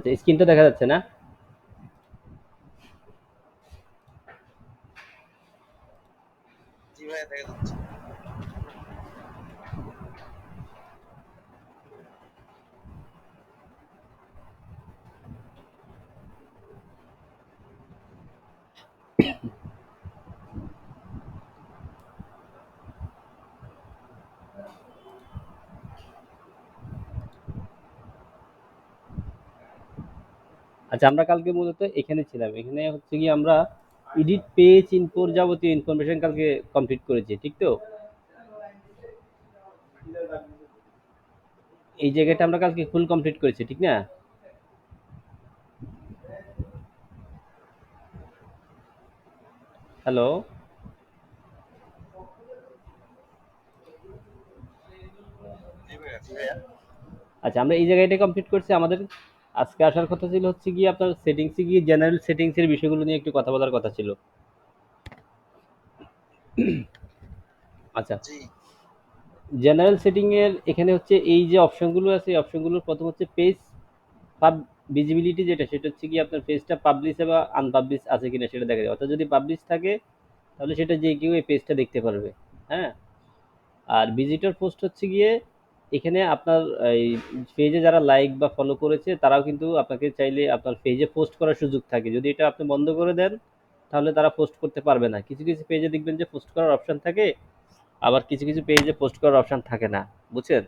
আচ্ছা, স্ক্রিনটা দেখা যাচ্ছে না? জি ভাইয়া দেখা যাচ্ছে। আচ্ছা, আমরা কালকে মূলত এখানে ছিলাম। এখানে হচ্ছে গিয়ে আমরা এডিট পেজ ইনফোর যাবতীয় ইনফরমেশন কালকে কমপ্লিট করেছি, ঠিক তো? এই জায়গাটা আমরা কালকে ফুল কমপ্লিট করেছি, ঠিক না? হ্যালো। জি ভাইয়া, জি ভাইয়া। আচ্ছা, আমরা এই জায়গাটা কমপ্লিট করছি। আমাদের আজকে আসার কথা ছিল হচ্ছে গিয়ে আপনার সেটিংসে গিয়ে জেনারেল সেটিংস এর বিষয়গুলো নিয়ে একটু কথা বলার কথা ছিল। আচ্ছা, জি জেনারেল সেটিং এর এখানে হচ্ছে এই যে অপশনগুলো আছে, এই অপশনগুলোর প্রথম হচ্ছে পেজ পাব ভিজিবিলিটি, যেটা সেটা হচ্ছে কি আপনার পেজটা পাবলিশ বা আনপাবলিশ আছে কিনা সেটা দেখা যায়। অর্থাৎ যদি পাবলিশ থাকে তাহলে সেটা যে কেউ এই পেজটা দেখতে পারবে। হ্যাঁ। আর ভিজিটর পোস্ট হচ্ছে গিয়ে এখানে আপনার এই পেজে যারা লাইক বা ফলো করেছে তারাও কিন্তু আপনাকে চাইলে আপনার পেজে পোস্ট করার সুযোগ থাকে। যদি এটা আপনি বন্ধ করে দেন তাহলে তারা পোস্ট করতে পারবে না। কিছু কিছু পেজে দেখবেন যে পোস্ট করার অপশন থাকে, আবার কিছু কিছু পেজে পোস্ট করার অপশন থাকে না। বুঝছেন?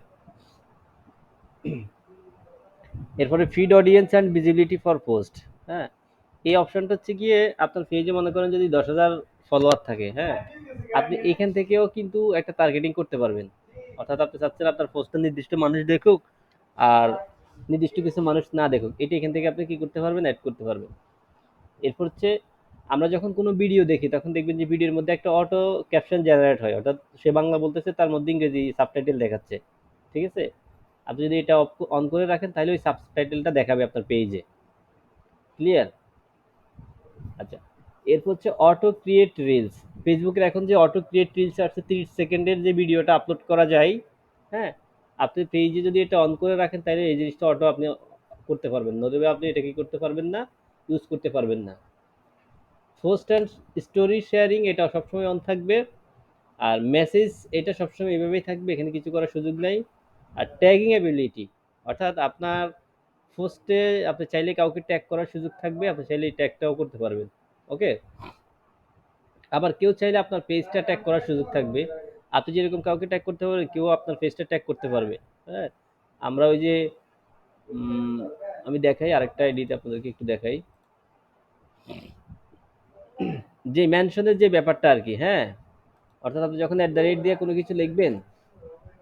এরপরে feed audience and visibility for post. হ্যাঁ, এই অপশনটা হচ্ছে গিয়ে আপনার পেজে মনে করেন যদি 10,000 ফলোয়ার থাকে, হ্যাঁ, আপনি এখান থেকেও কিন্তু একটা টার্গেটিং করতে পারবেন। অর্থাৎ আপনি চাচ্ছেন আপনার পোস্টটা নির্দিষ্ট মানুষ দেখুক আর নির্দিষ্ট কিছু মানুষ না দেখুক, এটা এখান থেকে আপনি কি করতে পারবেন, অ্যাড করতে পারবেন। এরপর হচ্ছে আমরা যখন কোনো ভিডিও দেখি তখন দেখবেন যে ভিডিওর মধ্যে একটা অটো ক্যাপশন জেনারেট হয়, অর্থাৎ সে বাংলা বলতেছে তার মধ্যে ইংরেজি সাবটাইটেল দেখাচ্ছে। ঠিক আছে? আপনি যদি এটা অন করে রাখেন তাহলে ওই সাবটাইটেলটা দেখাবে আপনার পেজে। ক্লিয়ার? আচ্ছা, এরপর হচ্ছে অটো ক্রিয়েট রিলস। ফেসবুকের এখন যে অটো ক্রিয়েট রিলস আসছে 30 সেকেন্ডের যে ভিডিওটা আপলোড করা যায়, হ্যাঁ, আপনি পেজে যদি এটা অন করে রাখেন তাহলে এই জিনিসটা অটো আপনি করতে পারবেন, নতুবা আপনি এটা কি করতে পারবেন না, ইউজ করতে পারবেন না। পোস্ট অ্যান্ড স্টোরি শেয়ারিং এটা সবসময় অন থাকবে। আর মেসেজ এটা সবসময় এভাবেই থাকবে, এখানে কিছু করার সুযোগ নাই। আর ট্যাগিং অ্যাবিলিটি, অর্থাৎ আপনার পোস্টে আপনি চাইলে কাউকে ট্যাগ করার সুযোগ থাকবে, আপনি চাইলে এই ট্যাগটাও করতে পারবেন। ওকে। আবার কেউ চাইলে আপনার পেজটা ট্যাগ করার সুযোগ থাকবে। আপনি যেরকম কাউকে ট্যাগ করতে পারবেন, কেউ আপনার পেজটা ট্যাগ করতে পারবে। হ্যাঁ, আমরা ওই যে উম, আমি দেখাই আরেকটা আইডিতে আপনাদেরকে একটু দেখাই, যে মেনশনের যে ব্যাপারটা আর কি। হ্যাঁ, অর্থাৎ আপনি যখন অ্যাট দ্য রেট দিয়ে কোনো কিছু লিখবেন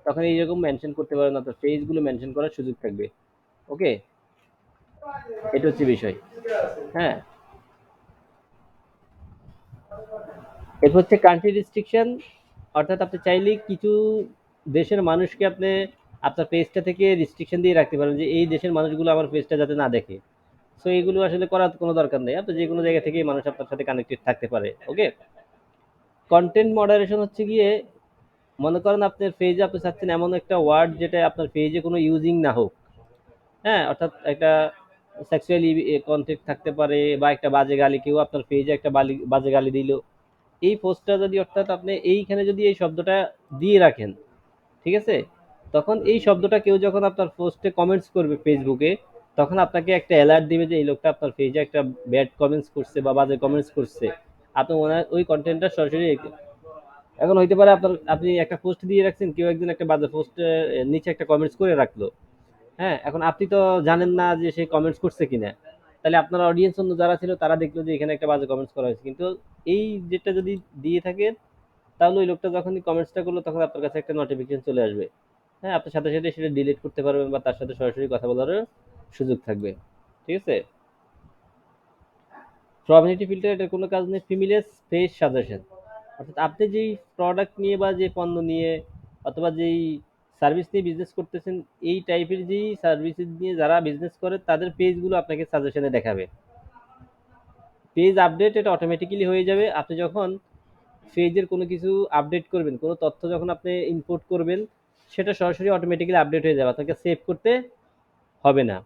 তখন এইরকম মেনশন করতে পারবেন, আপনার পেজগুলো মেনশন করার সুযোগ থাকবে। ওকে, এটা হচ্ছে বিষয়। হ্যাঁ, এরপর হচ্ছে কান্ট্রি রেস্ট্রিকশন, অর্থাৎ আপনি চাইলেই কিছু দেশের মানুষকে আপনি আপনার পেজটা থেকে রেস্ট্রিকশন দিয়ে রাখতে পারেন যে এই দেশের মানুষগুলো আমার পেজটা যাতে না দেখে। সো এইগুলো আসলে করার কোনো দরকার নেই, আপনি যে কোনো জায়গা থেকেই মানুষ আপনার সাথে কানেক্টেড থাকতে পারে। ওকে। কন্টেন্ট মডারেশন হচ্ছে গিয়ে মনে করেন আপনার পেজে আপনি চাচ্ছেন এমন একটা ওয়ার্ড যেটা আপনার পেজে কোনো ইউজিং না হোক। হ্যাঁ, অর্থাৎ একটা সেক্সুয়ালি কন্টেন্ট থাকতে পারে বা একটা বাজে গালি, কেউ আপনার পেজে একটা বাজে গালি দিল, এই পোস্টটা যদি অর্থাৎ আপনি এইখানে যদি এই শব্দটা দিয়ে রাখেন, ঠিক আছে, তখন এই শব্দটা কেউ যখন আপনার পোস্টে কমেন্টস করবে ফেসবুকে, তখন আপনাকে একটা অ্যালার্ট দিবে যে এই লোকটা আপনার পেজে একটা ব্যাড কমেন্টস করছে বা বাজে কমেন্টস করছে। আপনি ওনার ওই কন্টেন্টটা সরাসরি এখন হইতে পারে আপনার আপনি একটা পোস্ট দিয়ে রাখছেন, কেউ একজন একটা বাজে পোস্টের নিচে একটা কমেন্টস করে রাখলো। হ্যাঁ, এখন আপনি তো জানেন না যে সে কমেন্টস করছে কিনা, তাহলে আপনার অডিয়েন্স অন্য যারা ছিল তারা দেখলো যে এখানে একটা বাজে কমেন্টস করা হয়েছে, কিন্তু এই যেটা যদি দিয়ে থাকে তাহলে ওই লোকটা যখনই কমেন্টসটা করলো তখন আপনার কাছে একটা নোটিফিকেশন চলে আসবে। হ্যাঁ, আপনার সাথে সাথে সেটা ডিলিট করতে পারবেন বা তার সাথে সরাসরি কথা বলারও সুযোগ থাকবে। ঠিক আছে? প্রবাবিলিটি ফিল্টার এটার কোনো কাজ নেই। ফিমিলেস ফেস সাজেশন, অর্থাৎ আপনি যেই প্রোডাক্ট নিয়ে বা যে পণ্য নিয়ে অথবা যেই সার্ভিস নিয়ে বিজনেস করতেছেন, এই টাইপের যেই সার্ভিস নিয়ে যারা বিজনেস করে তাদের পেজগুলো আপনাকে সাজেশনে দেখাবে। পেজ আপডেট এটা অটোমেটিক্যালি হয়ে যাবে আপনি যখন পেজের কোনো কিছু আপডেট করবেন, কোনো তথ্য যখন আপনি ইনপুট করবেন সেটা সরাসরি অটোমেটিক্যালি আপডেট হয়ে যাবে, আপনাকে সেভ করতে হবে না।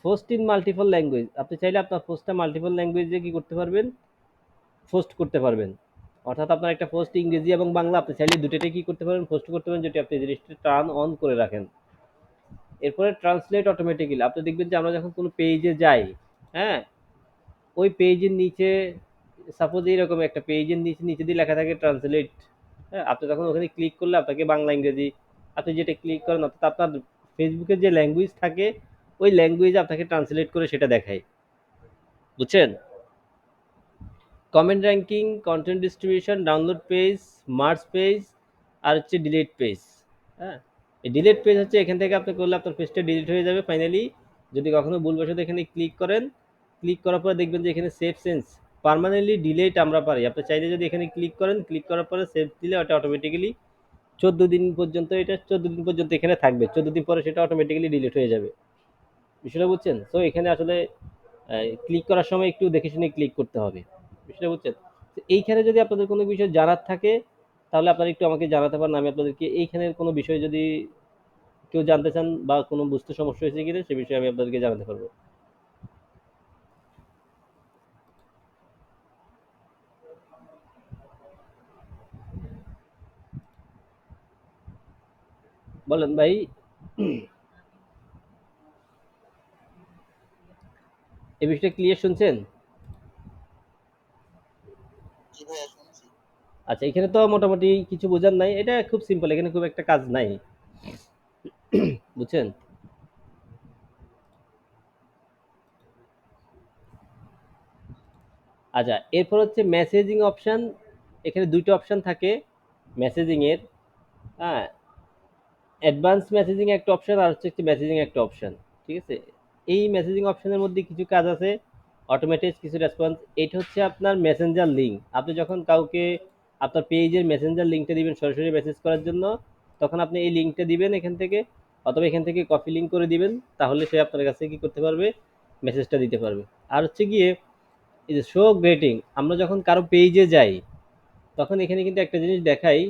পোস্ট ইন মাল্টিপল ল্যাঙ্গুয়েজ, আপনি চাইলে আপনার পোস্টটা মাল্টিপল ল্যাঙ্গুয়েজে কি করতে পারবেন, পোস্ট করতে পারবেন। অর্থাৎ আপনার একটা পোস্ট ইংরেজি এবং বাংলা, আপনি চাইলে দুটোটাই কি করতে পারবেন, পোস্ট করতে পারেন, যদি আপনি জিনিসটা টার্ন অন করে রাখেন। এরপরে ট্রান্সলেট অটোমেটিক্যালি, আপনি দেখবেন যে আমরা যখন কোনো পেজে যাই, হ্যাঁ, ওই পেজের নিচে, সাপোজ এইরকম একটা পেজের নিচে নিচে দিয়ে লেখা থাকে ট্রান্সলেট, হ্যাঁ, আপনি তখন ওখানে ক্লিক করলে আপনাকে বাংলা ইংরেজি, আপনি যেটা ক্লিক করেন অর্থাৎ আপনার ফেসবুকের যে ল্যাঙ্গুয়েজ থাকে ওই ল্যাঙ্গুয়েজ আপনাকে ট্রান্সলেট করে সেটা দেখায়, বুঝছেন? Comment ranking, content distribution, download page, march page, আর হচ্ছে ডিলিট পেজ। হ্যাঁ, এই ডিলিট পেজ হচ্ছে এখান থেকে আপনি করলে আপনার পেজটা ডিলিট হয়ে যাবে ফাইনালি। যদি কখনো ভুলবশত এখানে ক্লিক করেন, ক্লিক করার পরে দেখবেন যে এখানে সেভ চেঞ্জ, পার্মানেন্টলি ডিলিট আমরা পারি। আপনি চাইলে যদি এখানে ক্লিক করেন, ক্লিক করার পরে সেভ দিলে ওটা অটোমেটিক্যালি 14 দিন পর্যন্ত, এটা 14 দিন পর্যন্ত এখানে থাকবে, 14 দিন পরে সেটা অটোমেটিক্যালি ডিলিট হয়ে যাবে। বিষয়টা বুঝছেন? তো এখানে আসলে ক্লিক করার সময় একটু দেখে শুনে ক্লিক করতে হবে, বিষয়টা বুঝছেন? তো এইখানে যদি আপনাদের কোনো বিষয় জানার থাকে তাহলে আপনারা একটু আমাকে জানাতে পারেন, আমি আপনাদেরকে এইখানের কোনো বিষয় যদি কেউ জানতে চান বা কোনো বুঝতে সমস্যা হয়েছে কিনা সে বিষয়ে আমি আপনাদেরকে জানাতে পারবো। বলেন ভাই। এই বিষয়টা ক্লিয়ার শুনছেন? জি ভাইয়া শুনছি। আচ্ছা, এখানে তো মোটামুটি কিছু বোঝার নাই, এটা খুব সিম্পল, এখানে খুব একটা কাজ নাই, বুঝছেন? আচ্ছা, এরপর হচ্ছে মেসেজিং অপশন। এখানে দুইটা অপশন থাকে মেসেজিং এর, হ্যাঁ, অ্যাডভান্স মেসেজিং একটা অপশন আর হচ্ছে একটি মেসেজিং একটা অপশন, ঠিক আছে? এই মেসেজিং অপশনের মধ্যে কিছু কাজ আছে, অটোমেটেড কিছু রেসপন্স। এটা হচ্ছে আপনার মেসেঞ্জার লিঙ্ক, আপনি যখন কাউকে আপনার পেজের মেসেঞ্জার লিঙ্কটা দিবেন সরাসরি মেসেজ করার জন্য, তখন আপনি এই লিঙ্কটা দিবেন এখান থেকে, অথবা এখান থেকে কপি লিঙ্ক করে দিবেন, তাহলে সে আপনার কাছে কি করতে পারবে, মেসেজটা দিতে পারবে। আর হচ্ছে গিয়ে এই যে শো গ্রেটিং, আমরা যখন কারো পেজে যাই তখন এখানে কিন্তু একটা জিনিস দেখাই,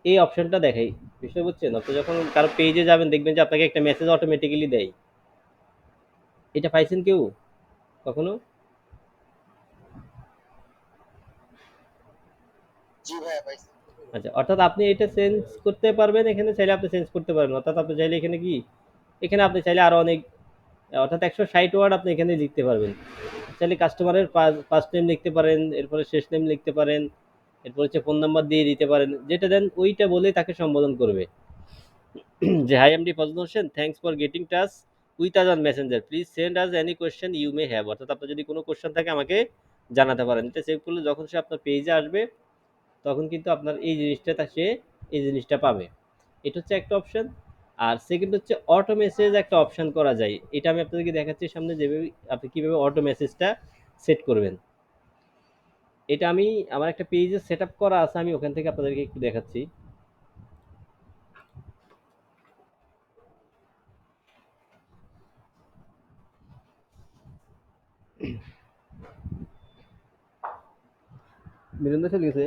এই অপশনটা দেখাই, বিষয় বুঝছেন? আপনি যখন কারো পেজে যাবেন দেখবেন যে আপনাকে একটা মেসেজ অটোমেটিক্যালি দেয়, এটা পাইছেন কেউ কখনো? জি ভাইয়া পাইছি। আচ্ছা, অর্থাৎ আপনি এটা চেঞ্জ করতে পারবেন, এখানে চাইলে আপনি চেঞ্জ করতে পারবেন, অর্থাৎ আপনি চাইলে এখানে কি, এখানে আপনি চাইলে আরো অনেক, অর্থাৎ 160 ওয়ার্ড আপনি এখানে লিখতে পারবেন। চাইলে কাস্টমারের ফার্স্ট নেম লিখতে পারেন, এরপরে শেষ নেম লিখতে পারেন, এরপর হচ্ছে ফোন নাম্বার দিয়ে দিতে পারেন, যেটা দেন ওইটা বলে তাকে সম্বোধন করবে। যে hi MD Fazal Hossain, thanks for getting touch with us on messenger, please send us any question you may have, অর্থাৎ আপনার যদি কোনো কোয়েশ্চেন থাকে আমাকে জানাতে পারেন। এটা সেভ করলে যখন সে আপনার পেজে আসবে তখন কিন্তু আপনার এই জিনিসটা সে এই জিনিসটা পাবে। এটা হচ্ছে একটা অপশন। আর সেকেন্ড হচ্ছে অটো মেসেজ একটা অপশন করা যায়, এটা আমি আপনাদেরকে দেখাচ্ছি সামনে, যেভাবে আপনি কিভাবে অটো মেসেজটা সেট করবেন। এটা আমি আমার একটা পেজে সেট আপ করা আছে, আমি ওখান থেকে আপনাদেরকে একটু দেখাচ্ছি। বীরেন্দ্র চলে গেছে।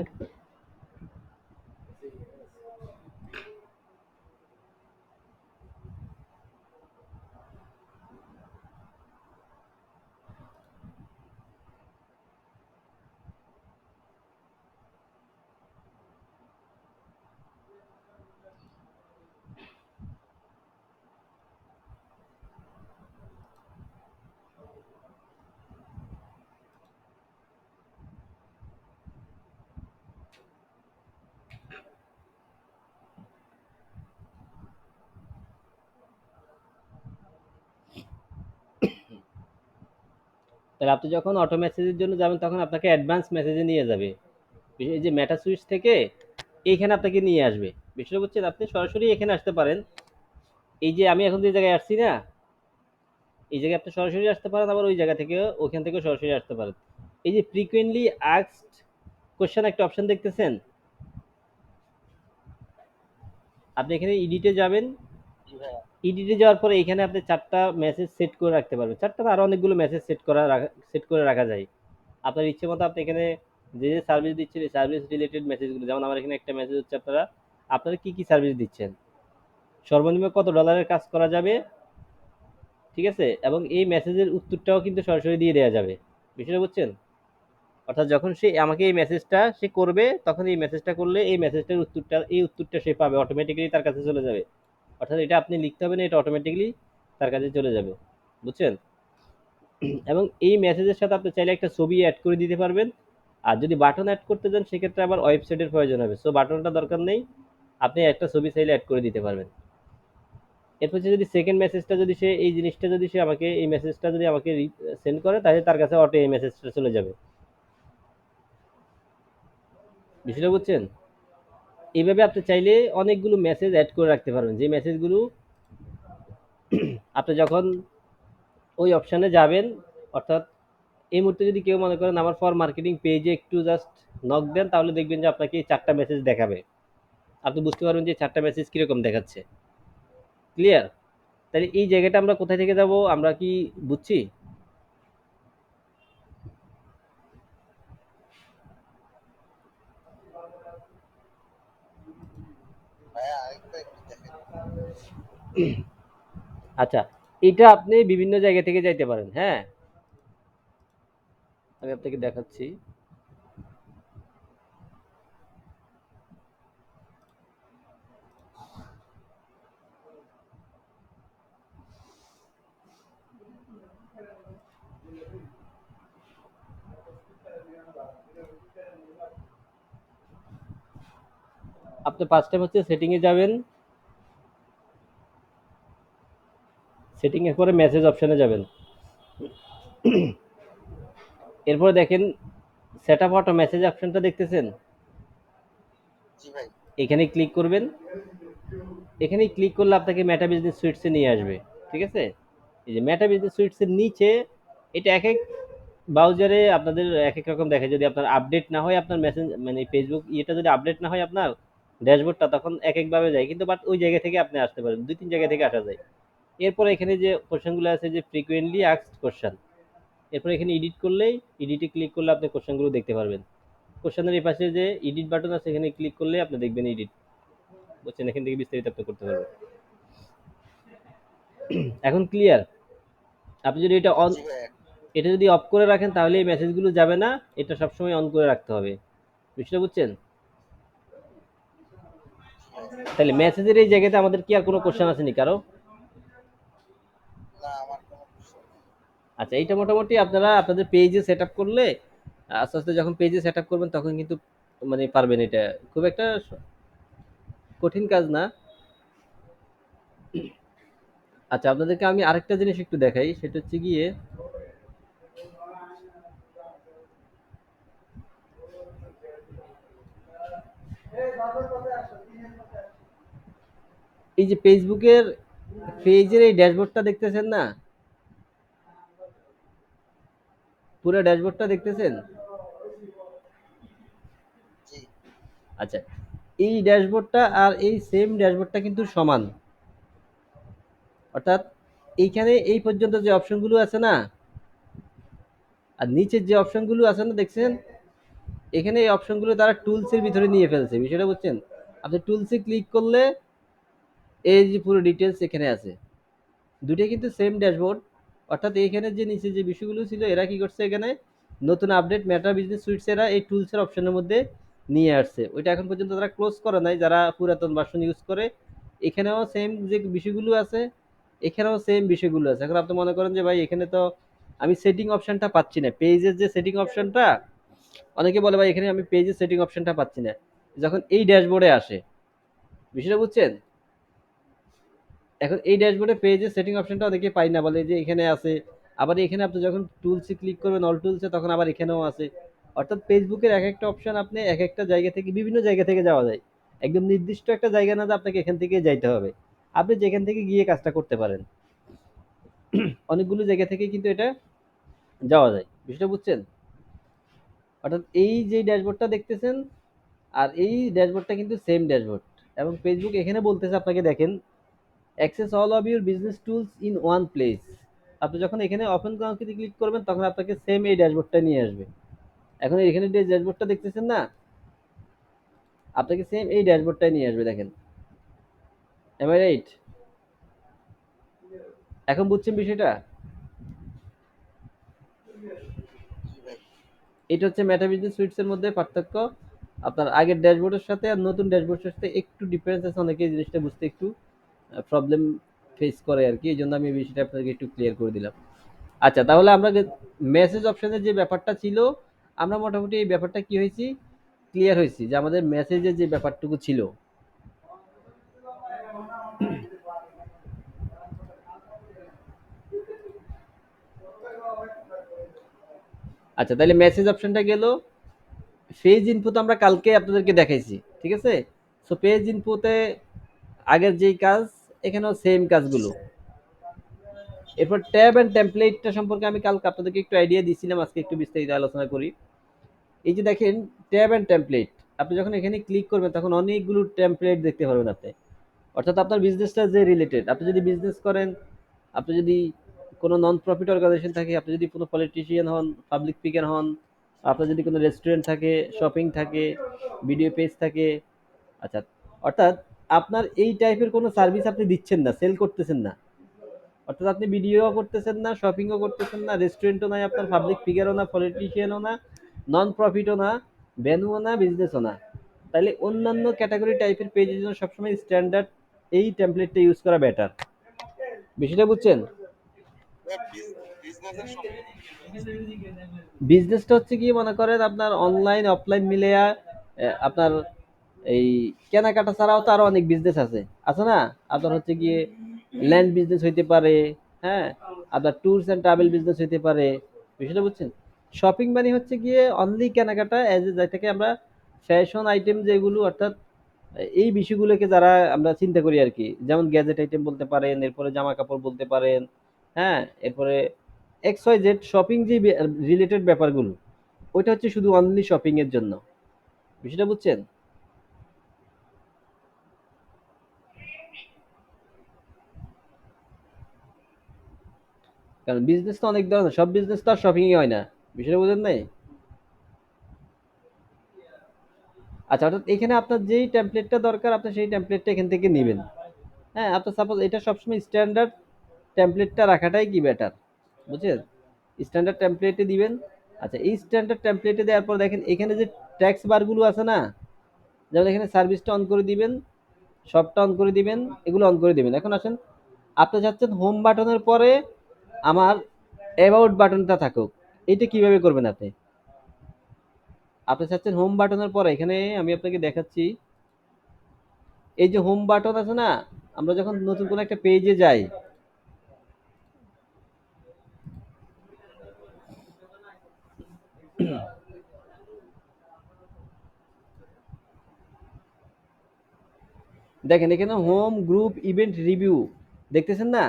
তাহলে আপনি যখন অটো মেসেজের জন্য যাবেন তখন আপনাকে অ্যাডভান্স মেসেজে নিয়ে যাবে, এই যে মেটা সুইচ থেকে এইখানে আপনাকে নিয়ে আসবে। বিষয়টা বুঝছেন? আপনি সরাসরি এখানে আসতে পারেন, এই যে আমি এখন যে জায়গায় আসছি না, এই জায়গায় আপনি সরাসরি আসতে পারেন, আবার ওই জায়গা থেকে ওখান থেকে সরাসরি আসতে পারেন। এই যে ফ্রিকুয়েন্টলি আস্কড কোশ্চেন একটা অপশন দেখতেছেন, আপনি এখানে ইডিটে যাবেন, জি ভাইয়া। ইডিটে যাওয়ার পরে এখানে আপনি 4টা মেসেজ সেট করে রাখতে পারবেন, 4টা না আরো অনেকগুলো মেসেজ সেট করে রাখা যায় আপনার ইচ্ছে মতো। আপনি এখানে যে যে সার্ভিস দিচ্ছেন এই সার্ভিস রিলেটেড মেসেজগুলো, যেমন আমার এখানে একটা মেসেজ হচ্ছে আপনারা আপনারা কি কি সার্ভিস দিচ্ছেন, সর্বনিম্ন কত ডলারের কাজ করা যাবে, ঠিক আছে? এবং এই মেসেজের উত্তরটাও কিন্তু সরাসরি দিয়ে দেওয়া যাবে। বিষয়টা বুঝছেন? অর্থাৎ যখন সে আমাকে এই মেসেজটা সে করবে, তখন এই মেসেজটা করলে এই মেসেজটার উত্তরটা, এই উত্তরটা সে পাবে, অটোমেটিক্যালি তার কাছে চলে যাবে। অর্থাৎ এটা আপনি লিখতে হবে না, এটা অটোমেটিক্যালি তার কাছে চলে যাবে। বুঝছেন? এবং এই মেসেজের সাথে আপনি চাইলে একটা ছবি অ্যাড করে দিতে পারবেন। আর যদি বাটন অ্যাড করতে চান সেক্ষেত্রে আবার ওয়েবসাইটের প্রয়োজন হবে, সো বাটনটা দরকার নেই। আপনি একটা ছবি চাইলে অ্যাড করে দিতে পারবেন। এরপর যদি সেকেন্ড মেসেজটা যদি সে এই জিনিসটা যদি সে আমাকে এই মেসেজটা যদি আমাকে সেন্ড করে, তাহলে তার কাছে অটো এই মেসেজটা চলে যাবে। বিষয়টা বুঝছেন? এইভাবে আপনি চাইলে অনেকগুলো মেসেজ অ্যাড করে রাখতে পারবেন, যে মেসেজগুলো আপনি যখন ওই অপশানে যাবেন, অর্থাৎ এই মুহূর্তে যদি কেউ মনে করেন আমার ফর মার্কেটিং পেজে একটু জাস্ট নক দেন, তাহলে দেখবেন যে আপনাকে এই 4টা মেসেজ দেখাবে। আপনি বুঝতে পারবেন যে 4টা মেসেজ কিরকম দেখাচ্ছে। ক্লিয়ার? তাহলে এই জায়গাটা আমরা কোথায় থেকে যাব, আমরা কি বুঝছি? ভাইয়া আরেকটা একটু দেখেন। আচ্ছা, এটা আপনি বিভিন্ন জায়গা থেকে যাইতে পারেন। হ্যাঁ, আমি আপনাকে দেখাচ্ছি। আপনি ফার্স্ট টাইম হচ্ছে সেটিং এ যাবেন। সেটিং এর পরে মেসেজ অপশনে যাবেন। এরপরে দেখেন সেটআপ অটো মেসেজ অপশনটা দেখতেছেন? জি ভাই। এখানে ক্লিক করবেন। এখানে ক্লিক করলে আপনাকে মেটা বিজনেস সুইটসে নিয়ে আসবে। ঠিক আছে? এই যে মেটা বিজনেস সুইটসের নিচে, এটা এক এক ব্রাউজারে আপনাদের এক এক রকম দেখে। যদি আপনার আপডেট না হয় আপনার মেসেজ মানে ফেসবুক ইয়েটা যদি আপডেট না হয় আপনার ড্যাশবোর্ডটা, তখন এক একভাবে যায়, কিন্তু বাট ওই জায়গা থেকে আপনি আসতে পারেন, 2-3 জায়গা থেকে আসা যায়। এরপরে এখানে যে কোশ্চেনগুলো আছে, যে ফ্রিকোয়েন্টলি আস্কড কোশ্চেন, এরপর এখানে এডিট করলেই, এডিটে ক্লিক করলে আপনি কোশ্চেনগুলো দেখতে পারবেন। কোশ্চেনের এই পাশে যে এডিট বাটন আছে, এখানে ক্লিক করলে আপনি দেখবেন এডিট। বুঝছেন? এখান থেকে বিস্তারিত আপনি করতে পারবেন। এখন ক্লিয়ার? আপনি যদি এটা অন, জি ভাইয়া। এটা যদি অফ করে রাখেন তাহলে এই মেসেজগুলো যাবে না। এটা সবসময় অন করে রাখতে হবে। বিষয়টা বুঝছেন? জি ভাইয়া। তাহলে মেসেজের এই জায়গাতে আমাদের কি আর কোনো কোশ্চেন আছে নি কারো? না, আমার কোনো কোশ্চেন নেই। আচ্ছা, এইটা মোটামুটি আপনারা আপনাদের পেজে সেট আপ করলে, আস্তে আস্তে যখন পেজে সেট আপ করবেন তখন কিন্তু মানে পারবেন। এটা খুব একটা কঠিন কাজ না। আচ্ছা, আপনাদেরকে আমি আরেকটা জিনিস একটু দেখাই, সেটা হচ্ছে গিয়ে এই যে ফেসবুকের পেজের এই ড্যাশবোর্ডটা দেখতেছেন না, পুরো ড্যাশবোর্ডটা দেখতেছেন? জি। আচ্ছা, এই ড্যাশবোর্ডটা আর এই সেম ড্যাশবোর্ডটা কিন্তু সমান। অর্থাৎ এইখানে এই পর্যন্ত যে অপশনগুলো আছে না, আর নিচের যে অপশনগুলো আছে না দেখছেন, এখানে এই অপশনগুলো তারা টুলসের ভিতরে নিয়ে ফেলছে। বিষয়টা বুঝছেন? আপনি টুলসে ক্লিক করলে এই যে পুরো ডিটেলস এখানে আছে। দুটোই কিন্তু সেম ড্যাশবোর্ড। অর্থাৎ এইখানে যে নিচে যে বিষয়গুলো ছিল, এরা কি করছে, এখানে নতুন আপডেট মেটা বিজনেস সুইটস এরা এই টুলসের অপশনের মধ্যে নিয়ে আসছে। ওইটা এখন পর্যন্ত তারা ক্লোজ করে নাই, যারা পুরাতন ভার্সন ইউজ করে। এখানেও সেম যে বিষয়গুলো আছে, এখানেও সেম বিষয়গুলো আছে। এখন আপনি মনে করেন যে ভাই এখানে তো আমি সেটিং অপশনটা পাচ্ছি না, পেজের যে সেটিং অপশনটা, অনেকে বলে ভাই এখানে আমি পেজের সেটিং অপশনটা পাচ্ছি না, যখন এই ড্যাশবোর্ডে আসে। বিষয়টা বুঝছেন? এখন এই ড্যাশবোর্ডে পেজের সেটিং অপশনটা অনেকে পাই না, বলে যে এখানে আছে। আবার এখানে আপনি যখন টুলসে ক্লিক করবেন, অল টুলসে, তখন আবার এখানেও আছে। অর্থাৎ ফেসবুকের এক একটা অপশন আপনি এক একটা জায়গা থেকে, বিভিন্ন জায়গা থেকে যাওয়া যায়। একদম নির্দিষ্ট একটা জায়গা না যে আপনাকে এখান থেকে যাইতে হবে, আপনি যেখান থেকে গিয়ে কাজটা করতে পারেন। অনেকগুলো জায়গা থেকে কিন্তু এটা যাওয়া যায়। বিষয়টা বুঝছেন? অর্থাৎ এই যে ড্যাশবোর্ডটা দেখতেছেন আর এই ড্যাশবোর্ডটা কিন্তু সেম ড্যাশবোর্ড। এবং ফেসবুক এখানে বলতেছে আপনাকে, দেখেন, access all of your business tools in one place. আপনি যখন এখানে ওপেন কাউন্সিতে ক্লিক করবেন, তখন আপনাকে সেম এই ড্যাশবোর্ডটা নিয়ে আসবে। এখন এখানে যে ড্যাশবোর্ডটা দেখতেছেন না, আপনাকে সেম এই ড্যাশবোর্ডটাই নিয়ে আসবে। দেখেন, এম আই রাইট? এখন বুঝছেন বিষয়টা? জি ভাই। এটা হচ্ছে মেটা বিজনেস সুইটস এর মধ্যে পার্থক্য। আপনার আগের ড্যাশবোর্ডের সাথে আর নতুন ড্যাশবোর্ডের সাথে একটু ডিফারেন্স আছে, অনেকে এই জিনিসটা বুঝতে একটু প্রবলেম ফেস করে আর কি, এই জন্য আমি এই বিষয়টা আপনাকে একটু ক্লিয়ার করে দিলাম। আচ্ছা, তাহলে আমরা মেসেজ অপশনের যে ব্যাপারটা ছিল, আমরা মোটামুটি এই ব্যাপারটা কি হয়েছি, ক্লিয়ার হয়েছি যে আমাদের মেসেজের যে ব্যাপারটুকু ছিল। আচ্ছা, তাহলে মেসেজ অপশনটা গেল। পেজ ইনফো তো আমরা কালকে আপনাদেরকে দেখাইছি, ঠিক আছে? সো পেজ ইনফোতে আগের যেই কাজ, এখানেও সেম কাজগুলো। এরপর ট্যাব এন্ড টেমপ্লেটটা সম্পর্কে আমি কালকে আপনাদেরকে একটু আইডিয়া দিয়েছিলাম, আজকে একটু বিস্তারিত আলোচনা করি। এই যে দেখেন, ট্যাব এন্ড টেমপ্লেট, আপনি যখন এখানে ক্লিক করবেন তখন অনেকগুলো টেমপ্লেট দেখতে পারবেন আপনি। অর্থাৎ আপনার বিজনেসটা যে রিলেটেড, আপনি যদি বিজনেস করেন, আপনি যদি কোনো নন প্রফিট অর্গানাইজেশন থাকে, আপনি যদি কোনো পলিটিশিয়ান হন, পাবলিক ফিগার হন, আপনার যদি কোনো রেস্টুরেন্ট থাকে, শপিং থাকে, ভিডিও পেজ থাকে, আচ্ছা, অর্থাৎ আপনার এই টাইপের কোনো সার্ভিস আপনি দিচ্ছেন না, সেল করতেছেন না, অর্থাৎ আপনি ভিডিও করতেছেন না, শপিংও করতেছেন না, রেস্টুরেন্টও নাই আপনার, পাবলিক ফিগারও না, পলিটিশিয়ানও না, নন প্রফিটও না, ভ্যানুও না, বিজনেসও না, তাহলে অন্যান্য ক্যাটাগরি টাইপের পেজের জন্য সবসময় স্ট্যান্ডার্ড এই টেমপ্লেটটা ইউজ করা বেটার। বিষয়টা বুঝছেন? বিজনেসের সম্পর্কে একটু বলেন। বিজনেসটা হচ্ছে গিয়ে মনে করেন আপনার অনলাইন অফলাইন মিলেয়া আপনার এই কেনাকাটা ছাড়াও তো আরো অনেক বিজনেস আছে, আছে না? আপনার হচ্ছে গিয়ে ল্যান্ড বিজনেস হইতে পারে, হ্যাঁ, আপনার ট্যুরস এন্ড ট্রাভেল বিজনেস হইতে পারে। বিষয়টা বুঝছেন? শপিং মানে হচ্ছে গিয়ে অনলি কেনাকাটা, এজ এ যেটাকে আমরা ফ্যাশন আইটেম যেগুলো, অর্থাৎ এই বিষয়গুলোকে যারা আমরা চিন্তা করি আর কি, যেমন গ্যাজেট আইটেম বলতে পারেন, এরপরে জামা কাপড় বলতে পারেন, হ্যাঁ, এরপরে এক্স ওয়াই জেড শপিং যে রিলেটেড ব্যাপারগুলো, ওইটা হচ্ছে শুধু অনলি শপিং এর জন্য। বিষয়টা বুঝছেন? কারণ বিজনেস তো অনেক ধরনের, সব বিজনেস তো আর শপিং এ হয় না। বিষয়টা বুঝেন নাই? আচ্ছা, অর্থাৎ এখানে আপনার যেই টেমপ্লেটটা দরকার, আপনি সেই টেমপ্লেটটা এখান থেকে নেবেন। হ্যাঁ, আপনার সাপোজ এটা সবসময় স্ট্যান্ডার্ড টেমপ্লেটটা রাখাটাই কি বেটার, বুঝছেন? স্ট্যান্ডার্ড টেমপ্লেটে দিবেন। আচ্ছা, এই স্ট্যান্ডার্ড টেমপ্লেটে দেওয়ার পর দেখেন এখানে যে ট্যাক্স বারগুলো আছে না, যেমন এখানে সার্ভিসটা অন করে দিবেন, সবটা অন করে দিবেন, এগুলো অন করে দিবেন। এখন আসেন, আপনি চাচ্ছেন হোম বাটনের পরে আমার অ্যাবাউট বাটনটা থাকুক, এটা কিভাবে করবেন আপনি? আপনি চাচ্ছেন হোম বাটনের পরে, এখানে আমি আপনাকে দেখাচ্ছি, এই যে হোম বাটন আছে না, আমরা যখন নতুন কোনো একটা পেজে যাই, দেখেন এখানে হোম গ্রুপ ইভেন্ট রিভিউ দেখতেছেন না?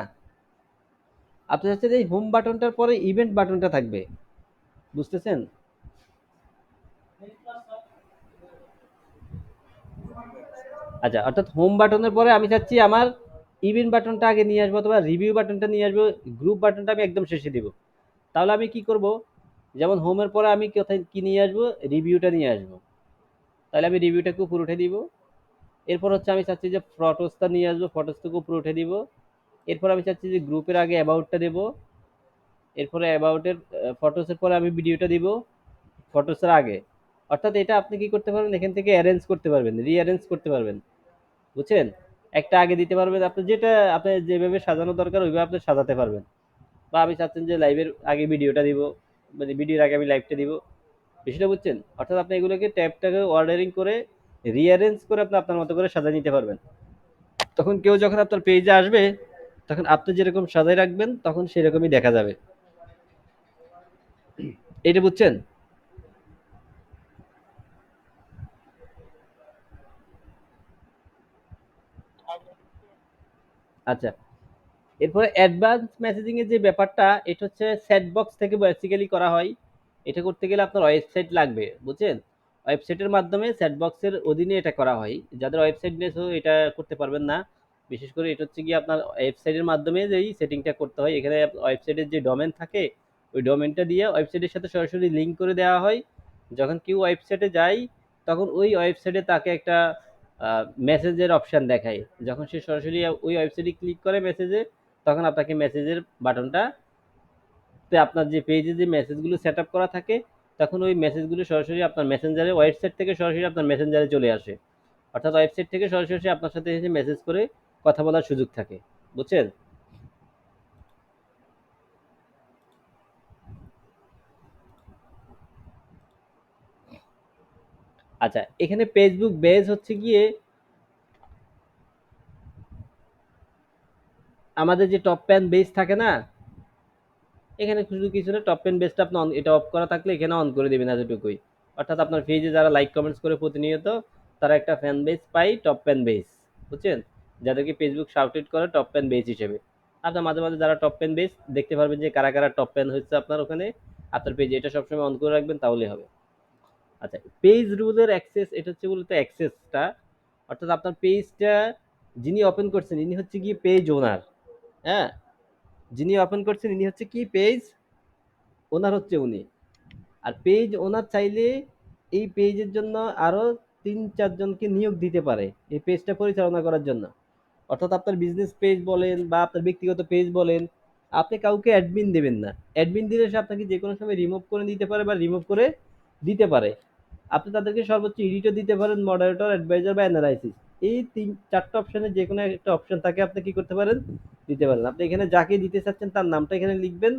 আপনি চাচ্ছেন এই হোম বাটনটার পরে ইভেন্ট বাটনটা থাকবে, বুঝতেছেন? জি ভাই, বুঝতে আচ্ছা, অর্থাৎ হোম বাটনের পরে আমি চাচ্ছি আমার ইভেন্ট বাটনটা আগে নিয়ে আসবো, অথবা রিভিউ বাটনটা নিয়ে আসবো, গ্রুপ বাটনটা আমি একদম শেষে দিব। তাহলে আমি কি করব, যেমন হোমের পরে আমি কোথায় কি নিয়ে আসবো, রিভিউটা নিয়ে আসবো, তাহলে আমি রিভিউটাকে উপরে উঠে দিব। এরপর হচ্ছে আমি চাচ্ছি যে ফটোসটা নিয়ে আসবো, ফটোসটাকে উপরে উঠে দিব। এরপর আমি চাচ্ছি যে গ্রুপের আগে অ্যাবাউটটা দেবো, এরপরে অ্যাবাউটের ফটোসের পরে আমি ভিডিওটা দিব ফটোসের আগে। অর্থাৎ এটা আপনি কি করতে পারবেন, এখান থেকে অ্যারেঞ্জ করতে পারবেন, রিঅ্যারেঞ্জ করতে পারবেন, বুঝছেন? একটা আগে দিতে পারবেন, আপনি যেটা আপনি যেভাবে সাজানো দরকার ওইভাবে আপনি সাজাতে পারবেন। বা আমি চাচ্ছেন যে লাইভের আগে ভিডিওটা দিব, মানে ভিডিওর আগে আমি লাইভটা দিব। বিষয়টা বুঝছেন? অর্থাৎ আপনি এগুলোকে ট্যাবটাকে অর্ডারিং করে রিঅ্যারেঞ্জ করে আপনি আপনার মতো করে সাজিয়ে নিতে পারবেন। তখন কেউ যখন আপনার পেজে আসবে, তখন আপনি যেরকম সাজায় রাখবেন তখন সেরকমই দেখা যাবে। এটা বুঝছেন? আচ্ছা, এরপরে অ্যাডভান্স মেসেজিং এর যে ব্যাপারটা, এটা হচ্ছে সেট বক্স থেকে বেসিক্যালি করা হয়। এটা করতে গেলে আপনার ওয়েবসাইট লাগবে, বুঝছেন? ওয়েবসাইটের মাধ্যমে সেট বক্সের অধীনে এটা করা হয়। যাদের ওয়েবসাইট নেই এটা করতে পারবেন না। বিশেষ করে এটা হচ্ছে গিয়ে আপনার ওয়েবসাইটের মাধ্যমে যেই সেটিংটা করতে হয়, এখানে ওয়েবসাইটের যে ডোমেন থাকে, ওই ডোমেনটা দিয়ে ওয়েবসাইটের সাথে সরাসরি লিঙ্ক করে দেওয়া হয়। যখন কেউ ওয়েবসাইটে যায়, তখন ওই ওয়েবসাইটে তাকে একটা মেসেজের অপশন দেখায়। যখন সে সরাসরি ওই ওয়েবসাইটে ক্লিক করে মেসেজে, তখন আপনাকে মেসেজের বাটনটা আপনার যে পেজে যে মেসেজগুলো সেট আপ করা থাকে, তখন ওই মেসেজগুলো সরাসরি আপনার মেসেঞ্জারে ওয়েবসাইট থেকে সরাসরি আপনার মেসেঞ্জারে চলে আসে। অর্থাৎ ওয়েবসাইট থেকে সরাসরি আপনার সাথে এসে মেসেজ করে কথা বলার সুযোগ থাকে। বুঝছেন? আচ্ছা, এখানে ফেসবুক বেজ হচ্ছে গিয়ে আমাদের যে টপ প্যান বেজ থাকে না, এখানে শুধু কিছু না, টপ পেন বেসটা আপনি এটা অফ করা থাকলে এখানে অন করে দিবেন এতটুকুই। অর্থাৎ আপনার পেজে যারা লাইক কমেন্টস করে প্রতিনিয়ত, তারা একটা ফ্যান বেস পাই, টপ পেন বেস। বুঝছেন? যাদেরকে ফেসবুক শাউটেড করে টপ পেন বেস হিসেবে। আপনার মাঝে মাঝে যারা টপ পেন বেস দেখতে পারবেন যে কারা কারা টপ পেন হচ্ছে আপনার ওখানে, আপনার পেজে এটা সবসময় অন করে রাখবেন, তাহলে হবে। আচ্ছা, পেজ রুলের অ্যাক্সেস, এটা হচ্ছে মূলত অ্যাক্সেসটা। অর্থাৎ আপনার পেজটা যিনি ওপেন করছেন ইনি হচ্ছে কি পেজ ওনার। হ্যাঁ, যিনি ওপেন করছেন ইনি হচ্ছে কি পেজ ওনার, হচ্ছে উনি। আর পেজ ওনার চাইলে এই পেজের জন্য আরো ৩-৪ জনকে নিয়োগ দিতে পারে এই পেজটা পরিচালনা করার জন্য। অর্থাৎ আপনার বিজনেস পেজ বলেন বা আপনার ব্যক্তিগত পেজ বলেন, আপনি কাউকে অ্যাডমিন দেবেন না। অ্যাডমিন দিলে সে আপনাকে যে কোনো সময় রিমুভ করে দিতে পারে বা রিমুভ করে দিতে পারে। আপনি তাদেরকে সর্বোচ্চ এডিটর দিতে পারেন, মডারেটর, অ্যাডভাইজার বা অ্যানালাইসিস। এই ৩-৪টা অপশনের যে কোনো একটা অপশন থাকে, আপনি কি করতে পারেন? দিতে পারেন। আপনি এখানে যাকে দিতে চাচ্ছেন তার নামটা এখানে লিখবেন।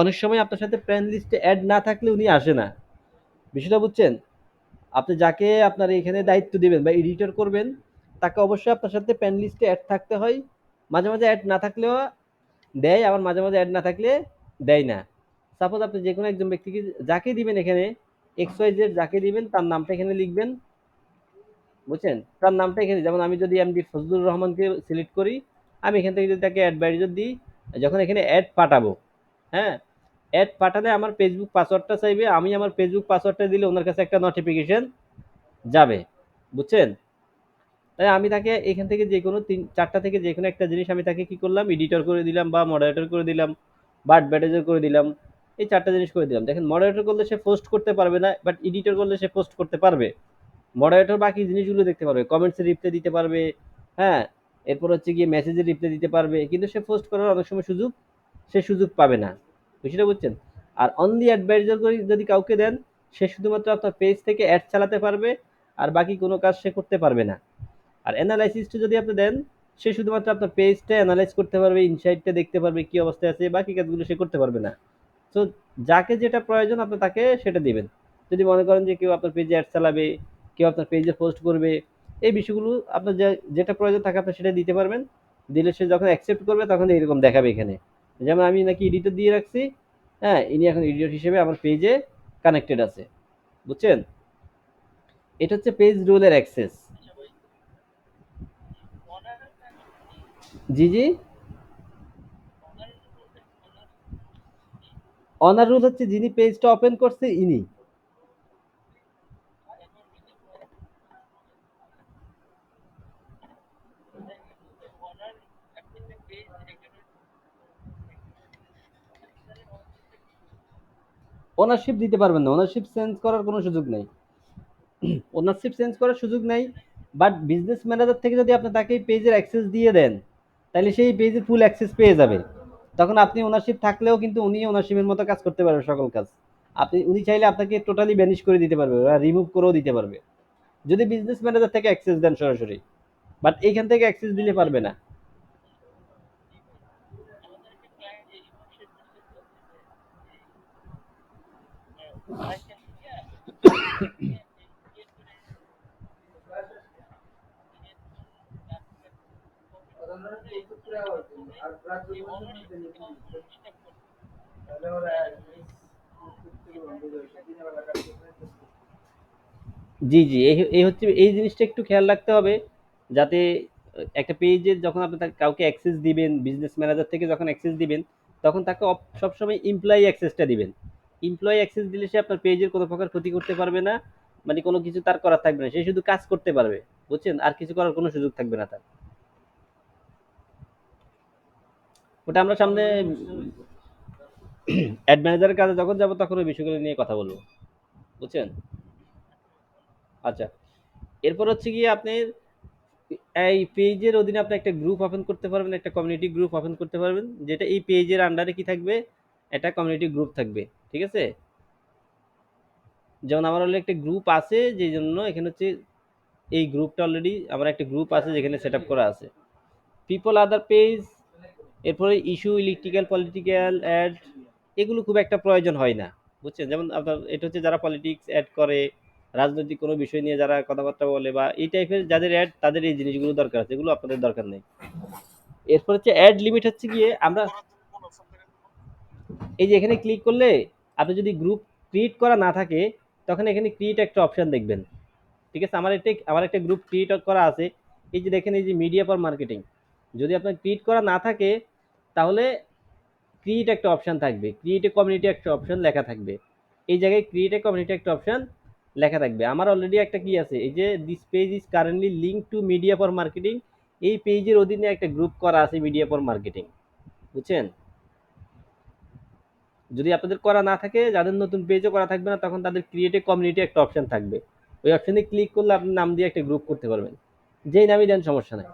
অনেক সময় আপনার সাথে ফ্রেন্ড লিস্টে অ্যাড না থাকলে উনি আসে না। বিষয়টা বুঝছেন? আপনি যাকে আপনার এখানে দায়িত্ব দিবেন বা এডিটর করবেন, তাকে অবশ্যই আপনার সাথে ফ্রেন্ড লিস্টে অ্যাড থাকতে হয়। মাঝে মাঝে অ্যাড না থাকলেও দেয়, আবার মাঝে মাঝে অ্যাড না থাকলে দেয় না। সাপোজ আপনি যে কোনো একজন ব্যক্তিকে যাকে দিবেন এখানে, এক্স ওয়াই জেড যাকে দিবেন তার নামটা এখানে লিখবেন। বুঝছেন? তার নামটা এখানে, যেমন আমি যদি এমডি ফজলুর রহমানকে সিলেক্ট করি, আমি এখান থেকে যদি তাকে অ্যাডভাইজার দিই, যখন এখানে অ্যাড পাঠাবো, হ্যাঁ, অ্যাড পাঠালে আমার ফেসবুক পাসওয়ার্ডটা চাইবে, আমি আমার ফেসবুক পাসওয়ার্ডটা দিলে ওনার কাছে একটা নোটিফিকেশন যাবে। বুঝছেন? তাই আমি তাকে এখান থেকে যে কোনো ৩-৪টা থেকে যে কোনো একটা জিনিস আমি তাকে কি করলাম? এডিটর করে দিলাম বা মডারেটর করে দিলাম বা অ্যাডভার্টাইজার করে দিলাম। এই ৪টা জিনিস করে দিলাম। দেখেন, মডারেটর করলে সে পোস্ট করতে পারবে না, বাট এডিটর করলে সে পোস্ট করতে পারবে। মডারেটর বাকি জিনিসগুলো দেখতে পারবে, কমেন্টসের রিপ্লাই দিতে পারবে, হ্যাঁ, এরপর হচ্ছে গিয়ে মেসেজের রিপ্লাই দিতে পারবে, কিন্তু সে পোস্ট করার অনেক সময় সে সুযোগ পাবে না। বুঝতে বুঝছেন? আর অনলি অ্যাডভাইজার করে যদি কাউকে দেন, সে শুধুমাত্র আপনার পেজ থেকে অ্যাড চালাতে পারবে, আর বাকি কোনো কাজ সে করতে পারবে না। আর অ্যানালাইসিসটা যদি আপনি দেন, সে শুধুমাত্র আপনার পেজটা অ্যানালাইজ করতে পারবে, ইনসাইটটা দেখতে পারবে কি অবস্থায় আছে, বাকি কাজগুলো সে করতে পারবে না। তো যাকে যেটা প্রয়োজন আপনি তাকে সেটা দিবেন। যদি মনে করেন যে কেউ আপনার পেজে অ্যাড চালাবে, কেউ আপনার পেজে পোস্ট করবে, এই বিষয়গুলো আপনার যেটা প্রয়োজন থাকে আপনি সেটা দিতে পারবেন। দিলে সে যখন অ্যাকসেপ্ট করবে তখন এরকম দেখাবে এখানে। যেমন আমি নাকি এডিটর দিয়ে রাখছি, হ্যাঁ, ইনি এখন এডিটর হিসেবে আমার পেজে কানেক্টেড আছে। বুঝছেন? এটা হচ্ছে পেজ রোলের অ্যাক্সেস। জি জি। অনার রুল হচ্ছে যিনি পেজটা ওপেন করছে ইনি। ওনারশিপ দিতে পারবেন না, ওনারশিপ চেঞ্জ করার কোনো সুযোগ নেই। ওনারশিপ চেঞ্জ করার সুযোগ নাই। বাট বিজনেস ম্যানেজার থেকে যদি আপনি তাকে এই পেজের অ্যাক্সেস দিয়ে দেন, তাহলে সেই পেজের ফুল অ্যাক্সেস পেয়ে যাবে। তখন আপনি ওনারশিপ থাকলেও কিন্তু উনি ওনারশিপের মতো কাজ করতে পারবে, সকল কাজ। উনি চাইলে আপনাকে টোটালি ব্যানিশ করে দিতে পারবে বা রিমুভ করেও দিতে পারবে, যদি বিজনেস ম্যানেজার থেকে অ্যাক্সেস দেন সরাসরি। বাট এইখান থেকে অ্যাক্সেস দিলে পারবে না। জি জি, এই হচ্ছে এই জিনিসটা একটু খেয়াল রাখতে হবে, যাতে একটা পেজে যখন আপনি তাকে কাউকে অ্যাক্সেস দিবেন, বিজনেস ম্যানেজার থেকে যখন অ্যাক্সেস দিবেন, তখন তাকে সবসময় এমপ্লয়ি অ্যাক্সেসটা দিবেন। এমপ্লয়ি অ্যাক্সেস দিলে সে আপনার পেজের কোনো প্রকার ক্ষতি করতে পারবে না, মানে কোনো কিছু তার করার থাকবে না, সে শুধু কাজ করতে পারবে। বুঝছেন? আর কিছু করার কোনো সুযোগ থাকবে না তার। ওটা আমরা সামনে অ্যাড ম্যানেজারের কাজে যখন যাব তখন ওই বিষয়গুলো নিয়ে কথা বলবো। বুঝছেন? আচ্ছা, এরপর হচ্ছে গিয়ে আপনি এই পেজের অধীনে আপনি একটা গ্রুপ ওপেন করতে পারবেন, একটা কমিউনিটি গ্রুপ ওপেন করতে পারবেন, যেটা এই পেজের আন্ডারে কি থাকবে, একটা কমিউনিটি গ্রুপ থাকবে। ঠিক আছে? যেমন আমার অলরেডি একটা গ্রুপ আছে, যে জন্য এখানে হচ্ছে এই গ্রুপটা অলরেডি আমার একটা গ্রুপ আছে যেখানে সেট আপ করা আছে। পিপল আদার পেজ, এরপরে ইস্যু, ইলেকট্রিক্যাল, পলিটিক্যাল অ্যাড, এগুলো খুব একটা প্রয়োজন হয় না। বুঝছেন? যেমন আপনার এটা হচ্ছে যারা পলিটিক্স অ্যাড করে, রাজনৈতিক কোনো বিষয় নিয়ে যারা কথাবার্তা বলে বা এই টাইপের যাদের অ্যাড, তাদের এই জিনিসগুলো দরকার আছে, এগুলো আপনাদের দরকার নেই। এরপর হচ্ছে অ্যাড লিমিট, হচ্ছে গিয়ে আমরা কোন অপশন থেকে দেবো? এই যে এখানে ক্লিক করলে, আপনি যদি গ্রুপ ক্রিয়েট করা না থাকে, তখন এখানে ক্রিয়েট একটা অপশন দেখবেন। ঠিক আছে? আমার একটা গ্রুপ ক্রিয়েট করা আছে। এই যে দেখেন, এই যে মিডিয়া ফর মার্কেটিং, যদি আপনার ক্রিয়েট করা না থাকে, তাহলে ক্রিয়েট একটা অপশন থাকবে, ক্রিয়েট এ কমিউনিটি একটা অপশন লেখা থাকবে। এই জায়গায় ক্রিয়েট এ কমিউনিটি একটা অপশন লেখা থাকবে। আমার অলরেডি একটা কি আছে, এই যে this page is currently link to media for marketing, এই পেজের অধীনে একটা গ্রুপ করা আছে মিডিয়া ফর মার্কেটিং। বুঝছেন? যদি আপনাদের করা না থাকে, যাদের নতুন পেজও করা থাকবে না, তখন তাদের ক্রিয়েট এ কমিউনিটি একটা অপশন থাকবে। ওই অপশনে ক্লিক করলে আপনি নাম দিয়ে একটা গ্রুপ করতে পারবেন, যেই নামই দেন সমস্যা নাই।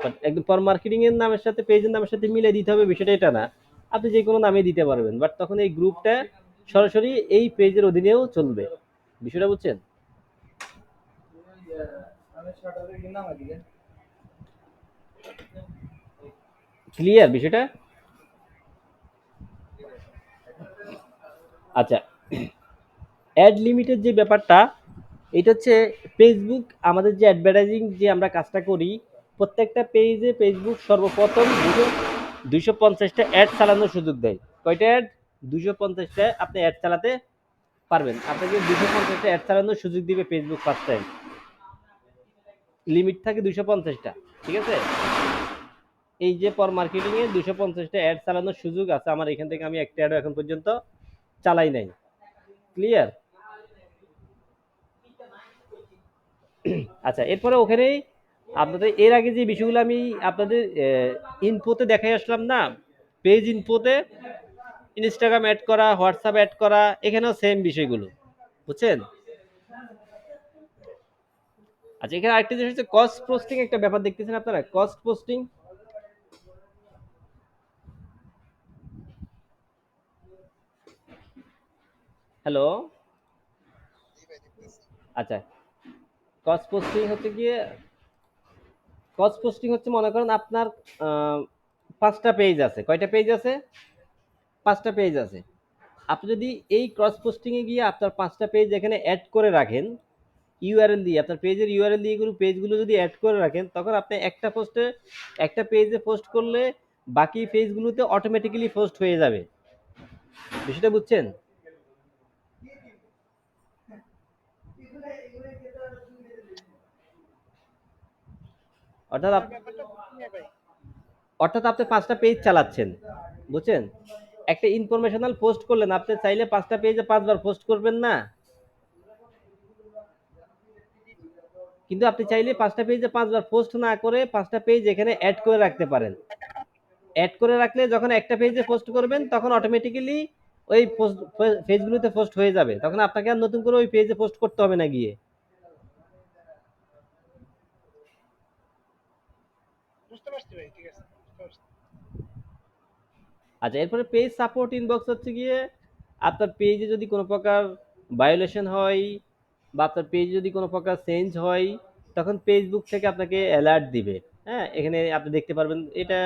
বাট একদম ফর মার্কেটিং এর নামের সাথে পেজের নামের সাথে মিলে দিতে হবে, বিষয়টা এটা না। আপনি যে কোনো নামে দিতে পারবেন, বাট তখন এই গ্রুপটা সরাসরি এই পেজের অধীনেও চলবে। বিষয়টা বুঝছেন? ক্লিয়ার বিষয়টা? আচ্ছা, অ্যাড লিমিটের যে ব্যাপারটা, এটা হচ্ছে ফেসবুক, আমাদের যে অ্যাডভার্টাইজিং যে আমরা কাজটা করি, প্রত্যেকটা পেজে ফেসবুক সর্বপ্রথম 250টা অ্যাড চালানোর সুযোগ দেয়। কয়টা অ্যাড? 250টা আপনি অ্যাড চালাতে পারবেন। আপনাকে 250টা অ্যাড চালানোর সুযোগ দিবে ফেসবুক ফার্স্ট টাইম। লিমিট থাকে 250টা। ঠিক আছে? এই যে পর মার্কেটিং এ 250টা অ্যাড চালানোর সুযোগ আছে আমার এখান থেকে, আমি একটা অ্যাডও এখন পর্যন্ত চালাই নাই। ক্লিয়ার? আচ্ছা, এরপরে ওখানেই আপনাদের এর আগে যে বিষয়গুলো আমি আপনাদের ইনফোতে দেখাই আসলাম না, পেজ ইনফোতে ইনস্টাগ্রাম অ্যাড করা, হোয়াটসঅ্যাপ অ্যাড করা, এখানেও সেম বিষয়গুলো। বুঝছেন? আচ্ছা, এখানে আরেকটা জিনিস হচ্ছে কস্ট পোস্টিং, একটা ব্যাপার দেখতেছেন আপনারা, কস্ট পোস্টিং। হ্যালো? জি ভাই, দেখতেছি। আচ্ছা, কস্ট পোস্টিং হচ্ছে গিয়ে, কস্ট পোস্টিং হচ্ছে মনে করেন আপনার আহ, 5টা পেজ আছে। কয়টা পেজ আছে? 5টা পেজ আছে। আপনি যদি এই ক্রস পোস্টিং এ গিয়ে আপনার 5টা পেজ এখানে অ্যাড করে রাখেন, ইউআরএল দিয়ে, আপনার পেজের ইউআরএল দিয়ে এগুলো পেজগুলো যদি অ্যাড করে রাখেন, তখন আপনি একটা পোস্টে, একটা পেজে পোস্ট করলে বাকি পেজগুলোতে অটোমেটিক্যালি পোস্ট হয়ে যাবে। বিষয়টা বুঝছেন? অর্থাৎ আমার ব্যাপারটা বুঝি নাই ভাই। অর্থাৎ আপনি 5টা পেজ চালাচ্ছেন। বুঝছেন? একটা ইনফরমেশনাল পোস্ট করলেন, আপনি চাইলে 5টা পেজে 5বার পোস্ট করবেন না, জি, জি। কিন্তু আপনি চাইলে 5টা পেজে 5বার পোস্ট না করে 5টা পেজ এখানে অ্যাড করে রাখতে পারেন। অ্যাড করে রাখলে যখন একটা পেজে পোস্ট করবেন, তখন অটোমেটিক্যালি ওই পোস্ট পেজগুলোতে পোস্ট হয়ে যাবে, তখন আপনাকে আর নতুন করে ওই পেজে পোস্ট করতে হবে না গিয়ে। বুঝতে পারছি ভাই, ঠিক আছে, বুঝতে পারছি। আচ্ছা, এরপরে পেজ সাপোর্ট ইনবক্স হচ্ছে গিয়ে, আপনার পেজে যদি কোনো প্রকার ভায়োলেশন হয় বা আপনার পেজে যদি কোনো প্রকার চেঞ্জ হয়, তখন ফেসবুক থেকে আপনাকে অ্যালার্ট দিবে। হ্যাঁ, এখানে আপনি দেখতে পারবেন এটা।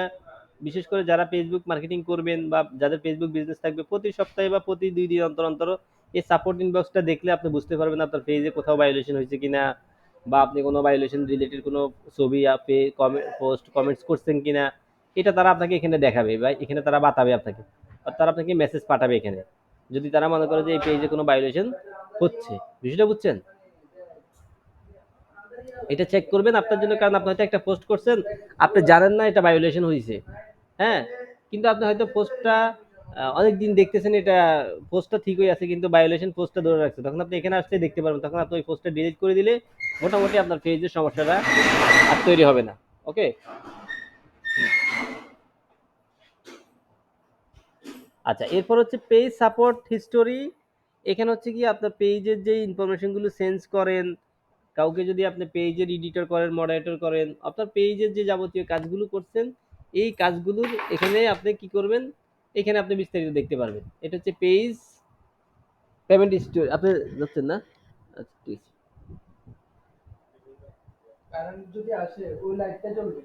বিশেষ করে যারা ফেসবুক মার্কেটিং করবেন বা যাদের ফেসবুক বিজনেস থাকবে, প্রতি সপ্তাহে বা প্রতি 2 দিন অন্তর অন্তর এই সাপোর্ট ইনবক্সটা দেখলে আপনি বুঝতে পারবেন আপনার পেজে কোথাও ভায়োলেশন হয়েছে কিনা, বা আপনি কোনো ভায়োলেশন রিলেটেড কোনো ছবি আপনি পোস্ট কমেন্টস করছেন কিনা। এটা তারা আপনাকে এখানে দেখাবে বা এখানে তারা বাতাবে আপনাকে, আর তারা আপনাকে মেসেজ পাঠাবে এখানে, যদি তারা মনে করে যে এই পেজে কোনো ভায়োলেশন হচ্ছে। বিষয়টা বুঝছেন? এটা চেক করবেন আপনার জন্য, কারণ আপনি হয়তো একটা পোস্ট করছেন, আপনি জানেন না এটা ভায়োলেশন হয়েছে। হ্যাঁ, কিন্তু আপনি হয়তো পোস্টটা অনেকদিন দেখতেছেন, এটা পোস্টটা ঠিক হয়ে আছে, কিন্তু ভায়োলেশন পোস্টটা ধরে রাখছে, তখন আপনি এখানে আসতে দেখতে পারবেন, তখন আপনি ওই পোস্টটা ডিলিট করে দিলে মোটামুটি আপনার পেজের সমস্যাটা আর তৈরি হবে না। ওকে? আচ্ছা, এরপর হচ্ছে পেজ সাপোর্ট হিস্টোরি। এখানে হচ্ছে কি আপনার পেজের যে ইনফরমেশনগুলো চেঞ্জ করেন, কাউকে যদি আপনি পেজের এডিটর করেন, মডারেটর করেন, আপনার পেজের যে যাবতীয় কাজগুলো করছেন, এই কাজগুলোর এখানে আপনি কি করবেন, এখানে আপনি বিস্তারিত দেখতে পারবেন। এটা হচ্ছে পেজ পেমেন্ট স্টোরি। আপনি যাচ্ছেন না? আচ্ছা, ঠিক আছে। কারেন্ট যদি আসে ওই লাইটটা জ্বলবে,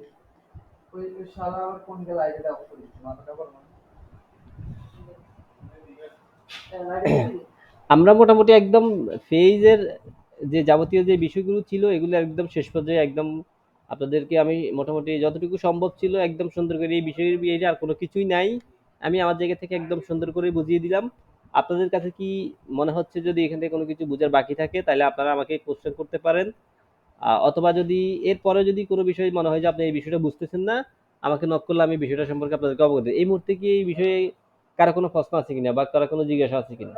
ওই শালা আবার কোন গে লাইটটা অফ করে দিচ্ছে, মাথাটা গরম হয়। হ্যাঁ, লাইটটা জ্বলবে। আমরা মোটামুটি একদম ফেজের যে যাবতীয় যে বিষয়গুলো ছিল এগুলো একদম শেষ পর্যায়ে একদম আপনাদেরকে আমি মোটামুটি যতটুকু সম্ভব ছিল একদম সুন্দর করে এই বিষয়ের বিয়ে আর কোনো কিছুই নাই, আমি আমার জায়গা থেকে একদম সুন্দর করে বুঝিয়ে দিলাম। আপনাদের কাছে কি মনে হচ্ছে যদি এখান থেকে কোনো কিছু বোঝার বাকি থাকে তাহলে আপনারা আমাকে কোশ্চেন করতে পারেন, অথবা যদি এরপরে যদি কোনো বিষয় মনে হয় যে আপনি এই বিষয়টা বুঝতেছেন না, আমাকে নক করলে আমি বিষয়টা সম্পর্কে আপনাদেরকে অবগত দিই। এই মুহূর্তে কি এই বিষয়ে কারো কোনো প্রশ্ন আছে কিনা বা কারো কোনো জিজ্ঞাসা আছে কিনা?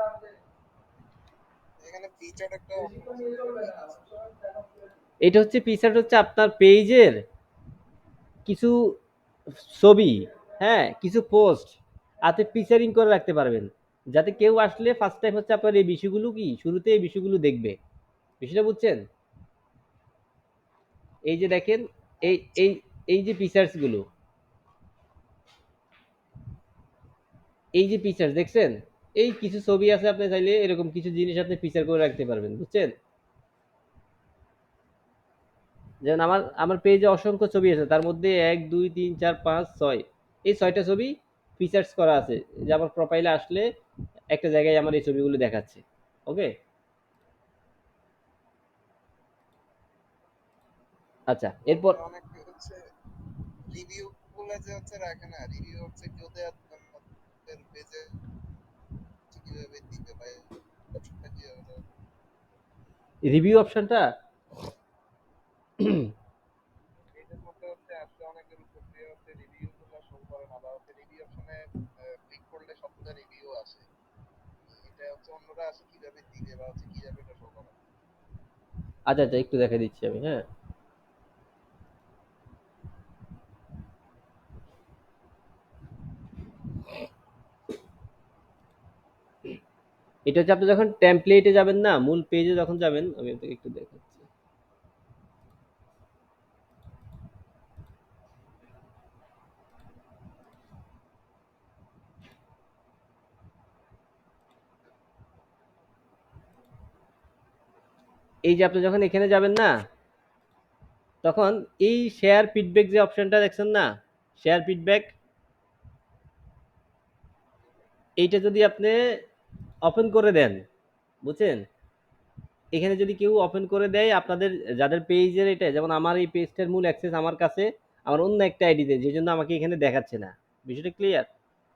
এখানে ফিচার একটা অপশন আছে, এটা কি ফিচার? এটা হচ্ছে পিকচার হচ্ছে আপনার পেজের কিছু ছবি, হ্যাঁ, কিছু পোস্ট আপনি ফিচারিং করে রাখতে পারবেন, যাতে কেউ আসলে ফার্স্ট টাইম হচ্ছে আপনার এই বিষয়গুলো কি শুরুতে এই বিষয়গুলো দেখবে। বিষয়টা বুঝছেন? এই যে দেখেন, এই আচ্ছা, এই এই যে ফিচার্স গুলো, এই যে ফিচার্স দেখছেন, এই কিছু ছবি আছে, আপনি চাইলে এরকম কিছু জিনিস আপনি ফিচার করে রাখতে পারবেন, বুঝছেন? যেমন আমার আমার পেজে অসংখ্য ছবি আছে, তার মধ্যে ১ ২ ৩ ৪ ৫ ৬, এই ৬টা ছবি ফিচার্স করা আছে, যে আমার প্রোফাইলে আসলে একটা জায়গায় আমার এই ছবিগুলো দেখাচ্ছে। ওকে, আচ্ছা এরপর তারপরে অনেক হচ্ছে রিভিউ গুলো যে হচ্ছে রাখে না, রিভিউ হচ্ছে কেউ দেওয়ার পেজে কিভাবে দিতে পারে, অপশনটা কিভাবে দেওয়া? রিভিউ অপশনটা এটার মধ্যে হচ্ছে আসলে অনেকের উপর দিয়ে হচ্ছে রিভিউ গুলো শো করে না, বা হচ্ছে রিভিউ অপশনে ক্লিক করলে সবগুলো রিভিউ আসে। এটা হচ্ছে অন্যরা আসে কিভাবে দিবে বা হচ্ছে কিভাবে এটা শো করে? আচ্ছা আচ্ছা, একটু দেখা দিচ্ছি আমি, হ্যাঁ। এটা হচ্ছে আপনি যখন টেমপ্লেটে যাবেন না, মূল পেজে যখন যাবেন, আমি আপনাকে একটু দেখাচ্ছি। এই যে আপনি যখন এখানে যাবেন না, তখন এই শেয়ার ফিডব্যাক যে অপশনটা দেখছেন না, শেয়ার ফিডব্যাক, এইটা যদি আপনি ওপেন করে দেন, বুঝছেন? এখানে যদি কেউ ওপেন করে দেয় আপনাদের যাদের পেজের, এটা যেমন আমার এই পেজটার মূল অ্যাক্সেস আমার কাছে, আমার অন্য একটা আইডিতে, যে জন্য আমাকে এখানে দেখাচ্ছে না। বিষয়টা ক্লিয়ার?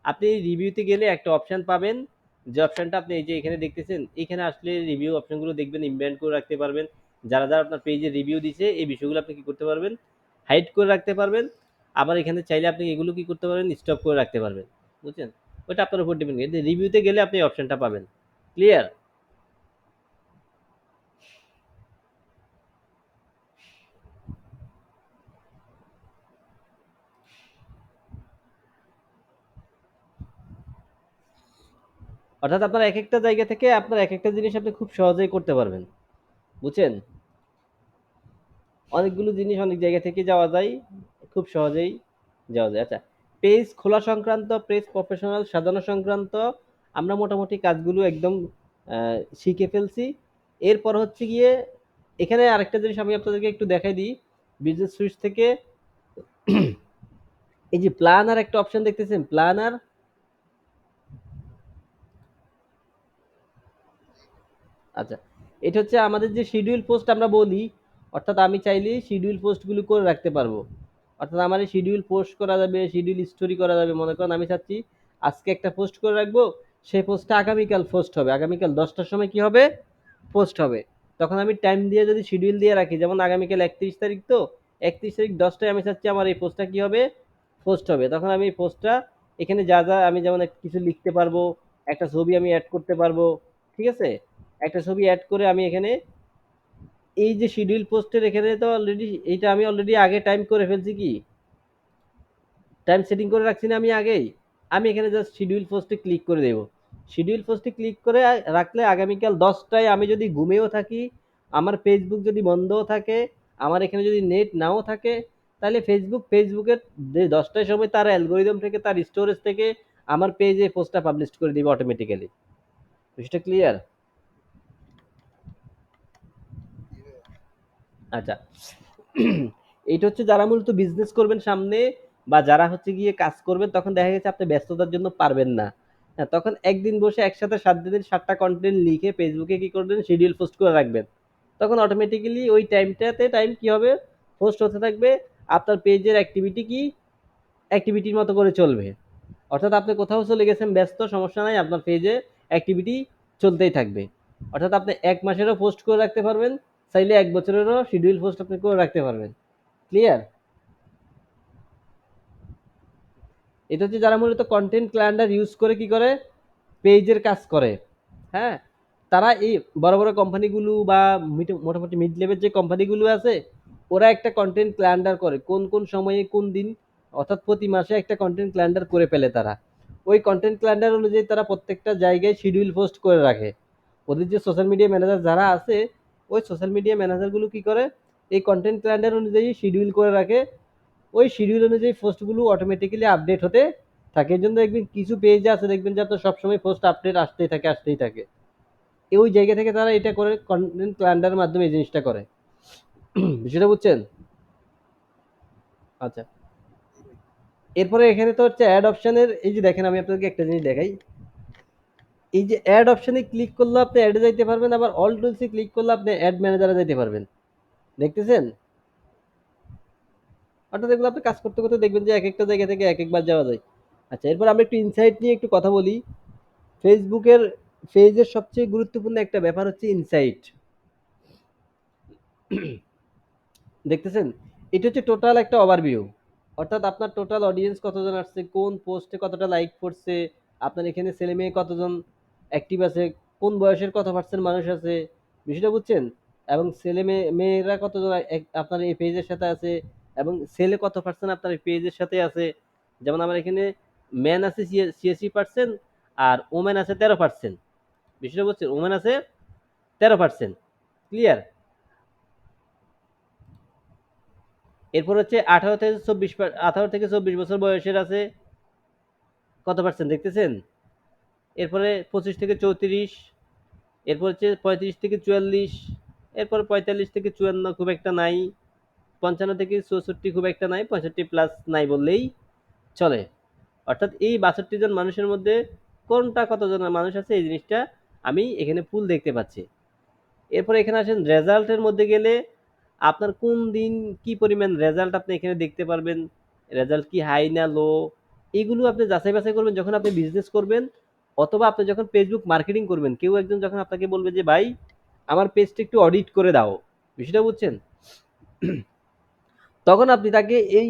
আপনি এই রিভিউতে গেলে একটা অপশন পাবেন, যে অপশনটা আপনি এই যে এখানে দেখতেছেন, এখানে আসলে রিভিউ অপশনগুলো দেখবেন, ইমপ্যান্ট করে রাখতে পারবেন। যারা যারা আপনার পেজে রিভিউ দিছে এই বিষয়গুলো আপনি কি করতে পারবেন, হাইড করে রাখতে পারবেন। আবার এখানে চাইলে আপনি এগুলো কি করতে পারবেন, স্টপ করে রাখতে পারবেন, বুঝছেন? ওটা আপনার উপর ডিপেন্ড করে, রিভিউতে গেলে আপনি এই অপশনটা পাবেন। ক্লিয়ার? অর্থাৎ আপনার এক একটা জায়গা থেকে আপনার এক একটা জিনিস আপনি খুব সহজেই করতে পারবেন, বুঝছেন? অনেকগুলো জিনিস অনেক জায়গা থেকে যাওয়া যায়, খুব সহজেই যাওয়া যায়। আচ্ছা, পেজ খোলা সংক্রান্ত, পেজ প্রফেশনাল সাজানো সংক্রান্ত আমরা মোটামুটি কাজগুলো একদম শিখে ফেলছি। এরপর হচ্ছে গিয়ে এখানে আরেকটা জিনিস আমি আপনাদেরকে একটু দেখাই দিই। বিজনেস সুইচ থেকে এই যে প্ল্যানার একটা অপশন দেখতেছেন, প্ল্যানার। আচ্ছা, এটা হচ্ছে আমাদের যে শিডিউল পোস্ট আমরা বলি, অর্থাৎ আমি চাইলে শিডিউল পোস্টগুলো করে রাখতে পারবো। অর্থাৎ আমার এই শিডিউল পোস্ট করা যাবে, শিডিউল স্টোরি করা যাবে। মনে করেন আমি চাচ্ছি আজকে একটা পোস্ট করে রাখবো, সেই পোস্টটা আগামীকাল পোস্ট হবে, আগামীকাল 10টার সময় কি হবে, পোস্ট হবে। তখন আমি টাইম দিয়ে যদি শিডিউল দিয়ে রাখি, যেমন আগামীকাল 31 তারিখ, তো 31 তারিখ 10টায় আমি চাচ্ছি আমার এই পোস্টটা কি হবে, পোস্ট হবে। তখন আমি এই পোস্টটা এখানে যা যা আমি যেমন কিছু লিখতে পারবো, একটা ছবি আমি অ্যাড করতে পারবো, ঠিক আছে? একটা ছবি অ্যাড করে আমি এখানে এই যে শিডিউল পোস্টের এখানে তো অলরেডি এইটা আমি অলরেডি আগে টাইম করে ফেলছি, কি টাইম সেটিং করে রাখছি না আমি আগেই। আমি এখানে জাস্ট শিডিউল পোস্টে ক্লিক করে দেব। শিডিউল পোস্টে ক্লিক করে রাখলে আগামীকাল 10টায় আমি যদি ঘুমিয়েও থাকি আমার ফেসবুক যদি বন্ধও থাকে, আমার এখানে যদি নেট নাও থাকে, তাহলে ফেসবুকের যে 10টার সময় তার অ্যালগোরিদম থেকে, তার স্টোরেজ থেকে আমার পেজে পোস্টটা পাবলিশ করে দিবে অটোমেটিক্যালি। বিষয়টা ক্লিয়ার? জি ভাইয়া। আচ্ছা। এইটা হচ্ছে যারা মূলত বিজনেস করবেন সামনে, বা যারা হচ্ছে গিয়ে কাজ করবেন, তখন দেখা গেছে আপনি ব্যস্ততার জন্য পারবেন না। হ্যাঁ, তখন একদিন বসে একসাথে 7 দিনের 7টা কন্টেন্ট লিখে ফেসবুকে কি করবেন, শিডিউল পোস্ট করে রাখবেন। তখন অটোমেটিক্যালি ওই টাইম কি হবে, পোস্ট হতে থাকবে। আপনার পেজের অ্যাক্টিভিটি কি, অ্যাক্টিভিটির মতো করে চলবে। অর্থাৎ আপনি কোথাও চলে গেছেন ব্যস্ত, সমস্যা নাই, আপনার পেজে অ্যাক্টিভিটি চলতেই থাকবে। অর্থাৎ আপনি 1 মাসেরও পোস্ট করে রাখতে পারবেন, চাইলে 1 বছরেরও শিডিউল পোস্ট আপনি করে রাখতে পারবেন। ক্লিয়ার? এটা হচ্ছে যারা মূলত কন্টেন্ট ক্যালেন্ডার ইউজ করে কি করে, পেজের কাজ করে। হ্যাঁ, তারা এই বড় বড় কোম্পানিগুলো বা মোটামুটি মিড লেভেল যে কোম্পানিগুলো আছে, ওরা একটা কন্টেন্ট ক্যালেন্ডার করে কোন কোন সময়ে কোন দিন, অর্থাৎ প্রতি মাসে একটা কন্টেন্ট ক্যালেন্ডার করে ফেলে তারা। ওই কন্টেন্ট ক্যালেন্ডার অনুযায়ী তারা প্রত্যেকটা জায়গায় শিডিউল পোস্ট করে রাখে। ওদের যে সোশ্যাল মিডিয়া ম্যানেজার যারা আছে, ওই সোশ্যাল মিডিয়া ম্যানেজারগুলো কি করে, এই কন্টেন্ট ক্যালেন্ডার অনুযায়ী শিডিউল করে রাখে। ওই শিডিউল অনুযায়ী পোস্টগুলো অটোমেটিক্যালি আপডেট হতে থাকে। এই জন্য দেখবেন কিছু পেজ আছে, দেখবেন যে আপনার সবসময় পোস্ট আপডেট আসতেই থাকে। ওই জায়গা থেকে তারা এটা করে, কন্টেন্ট ক্যালেন্ডারের মাধ্যমে এই জিনিসটা করে। বিষয়টা বুঝছেন? আচ্ছা। জি ভাই। এরপরে এখানে তো হচ্ছে অ্যাড অপশনের, এই যে দেখেন আমি আপনাকে একটা জিনিস দেখাই। এই যে অ্যাড অপশনে ক্লিক করলে আপনি অ্যাডে যাইতে পারবেন, আবার অল টুলসে ক্লিক করলে আপনি অ্যাড ম্যানেজারে যাইতে পারবেন। দেখতেছেন? অর্থাৎ এগুলো আপনি কাজ করতে করতে দেখবেন যে এক একটা জায়গা থেকে এক একবার যাওয়া যায়। আচ্ছা, এরপর আমরা একটু ইনসাইট নিয়ে একটু কথা বলি। ফেসবুকের পেজের সবচেয়ে গুরুত্বপূর্ণ একটা ব্যাপার হচ্ছে ইনসাইট। দেখতেছেন? এটা হচ্ছে টোটাল একটা ওভারভিউ। অর্থাৎ আপনার টোটাল অডিয়েন্স কতজন আসছে, কোন পোস্টে কতটা লাইক করছে, আপনার এখানে ছেলে মেয়ে কতজন অ্যাক্টিভ আছে, কোন বয়সের কত পার্সেন্ট মানুষ আছে। বিষয়টা বুঝছেন? এবং মেয়েরা কতজন আপনার এই পেজের সাথে আছে, এবং ছেলে কত পার্সেন্ট আপনার এই পেজের সাথে আছে। যেমন আমার এখানে ম্যান আছে 86%, আর ওমেন আছে 13%। বিষয়টা বুঝছেন? ওমেন আছে 13%। ক্লিয়ার? এরপর হচ্ছে 18 থেকে 24 বয়সের আছে কত পার্সেন্ট, দেখতেছেন? এরপরে 25 থেকে 34, এরপর হচ্ছে 35 থেকে 44, এরপর 45 থেকে 54 খুব একটা নাই, 55 থেকে 64 খুব একটা নাই, 65 প্লাস নাই বললেই চলে। অর্থাৎ এই 62 জন মানুষের মধ্যে কোনটা কতজন মানুষ আছে, এই জিনিসটা আমি এখানে ফুল দেখতে পাচ্ছি। এরপর এখানে আসেন রেজাল্টের মধ্যে গেলে, আপনার কোন দিন কি পরিমাণ রেজাল্ট আপনি এখানে দেখতে পারবেন, রেজাল্ট কি হাই না লো, এগুলো আপনি যাচাই বাছাই করবেন যখন আপনি বিজনেস করবেন, অথবা আপনি যখন ফেসবুক মার্কেটিং করবেন। কেউ একজন যখন আপনাকে বলবে যে ভাই আমার পেজটা একটু অডিট করে দাও, বিষয়টা বুঝছেন, তখন আপনি তাকে এই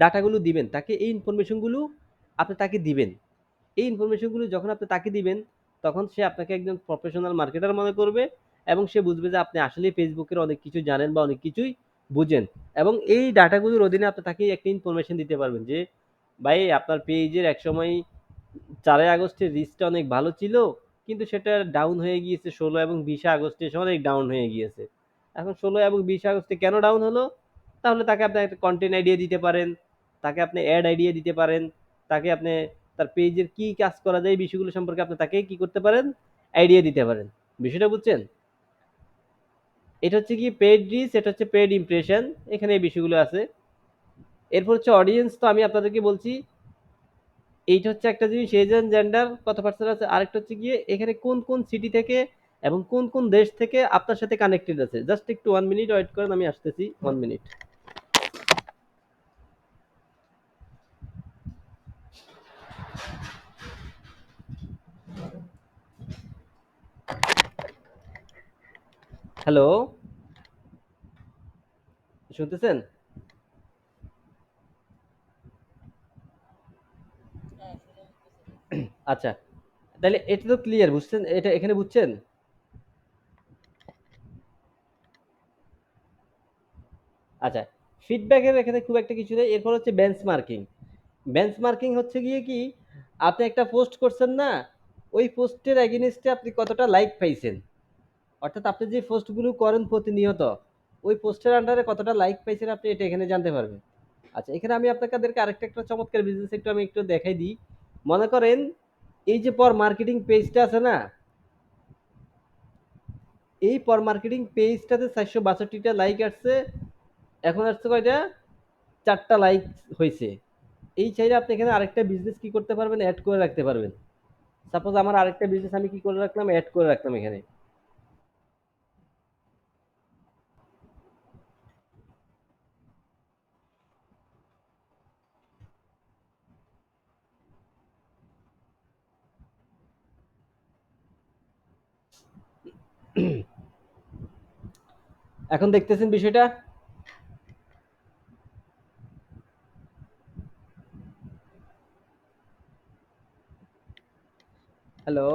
ডাটাগুলো দিবেন, তাকে এই ইনফরমেশনগুলো আপনি তাকে দিবেন। এই ইনফরমেশনগুলো যখন আপনি তাকে দিবেন, তখন সে আপনাকে একজন প্রফেশনাল মার্কেটার মনে করবে, এবং সে বুঝবে যে আপনি আসলে ফেসবুকের অনেক কিছু জানেন বা অনেক কিছুই বুঝেন। এবং এই ডাটাগুলোর অধীনে আপনি তাকে একটা ইনফরমেশন দিতে পারবেন যে ভাই আপনার পেজের একসময় 4 আগস্টের রিচটা অনেক ভালো ছিল, কিন্তু সেটা ডাউন হয়ে গিয়েছে 16 এবং 20 আগস্টে এসে অনেক ডাউন হয়ে গিয়েছে। এখন 16 এবং 20 আগস্টে কেন ডাউন হলো, তাহলে তাকে আপনি একটা কন্টেন্ট আইডিয়া দিতে পারেন, তাকে আপনি অ্যাড আইডিয়া দিতে পারেন, তাকে আপনি তার পেজের কি কাজ করা যায় এই বিষয়গুলো সম্পর্কে আপনি তাকে কি করতে পারেন, আইডিয়া দিতে পারেন। বিষয়টা বুঝছেন? এটা হচ্ছে কি পেড রিচ, এটা হচ্ছে পেড ইমপ্রেশন, এখানে এই বিষয়গুলো আছে। এরপর হচ্ছে অডিয়েন্স, তো আমি আপনাদেরকে বলছি এইটা হচ্ছে একটা জিনিস, এজ এন্ড জেন্ডার কত পার্সেন্ট আছে, আরেকটা হচ্ছে গিয়ে এখানে কোন কোন সিটি থেকে এবং কোন কোন দেশ থেকে আপনার সাথে কানেক্টেড আছে। জাস্ট একটু 1 মিনিট ওয়েট করেন, আমি আসতেছি, 1 মিনিট। হ্যালো, শুনতেছেন? হ্যাঁ, শোনা যাচ্ছে ভাই। আচ্ছা, তাহলে এটা তো ক্লিয়ার, বুঝছেন? এটা এখানে বুঝছেন? আচ্ছা, ফিডব্যাকের এখানে খুব একটা কিছু নেই। এরপর হচ্ছে বেঞ্চমার্কিং। বেঞ্চমার্কিং হচ্ছে গিয়ে কি, আপনি একটা পোস্ট করছেন না, ওই পোস্টের এগেইনস্টে আপনি কতটা লাইক পাইছেন। অর্থাৎ আপনি যে পোস্টগুলো করেন প্রতিনিয়ত ওই পোস্টের আন্ডারে কতটা লাইক পাইছেন আপনি এটা এখানে জানতে পারবেন। আচ্ছা, এখানে আমি আপনাদেরকে আরেকটা একটা চমৎকার বিজনেস একটু আমি একটু দেখাই দিই। মনে করেন এই যে পর মার্কেটিং পেজটা আছে না, এই পর মার্কেটিং পেজটাতে 462টা লাইক আসছে, এখন আসছে কয়টা, 4টা লাইক হয়েছে। এই চাইলে আপনি এখানে আরেকটা বিজনেস কি করতে পারবেন, অ্যাড করে রাখতে পারবেন। সাপোজ আমার আরেকটা বিজনেস আমি কি করে রাখলাম, অ্যাড করে রাখলাম এখানে। এখন দেখতেছেন বিষয়টা। হ্যালো।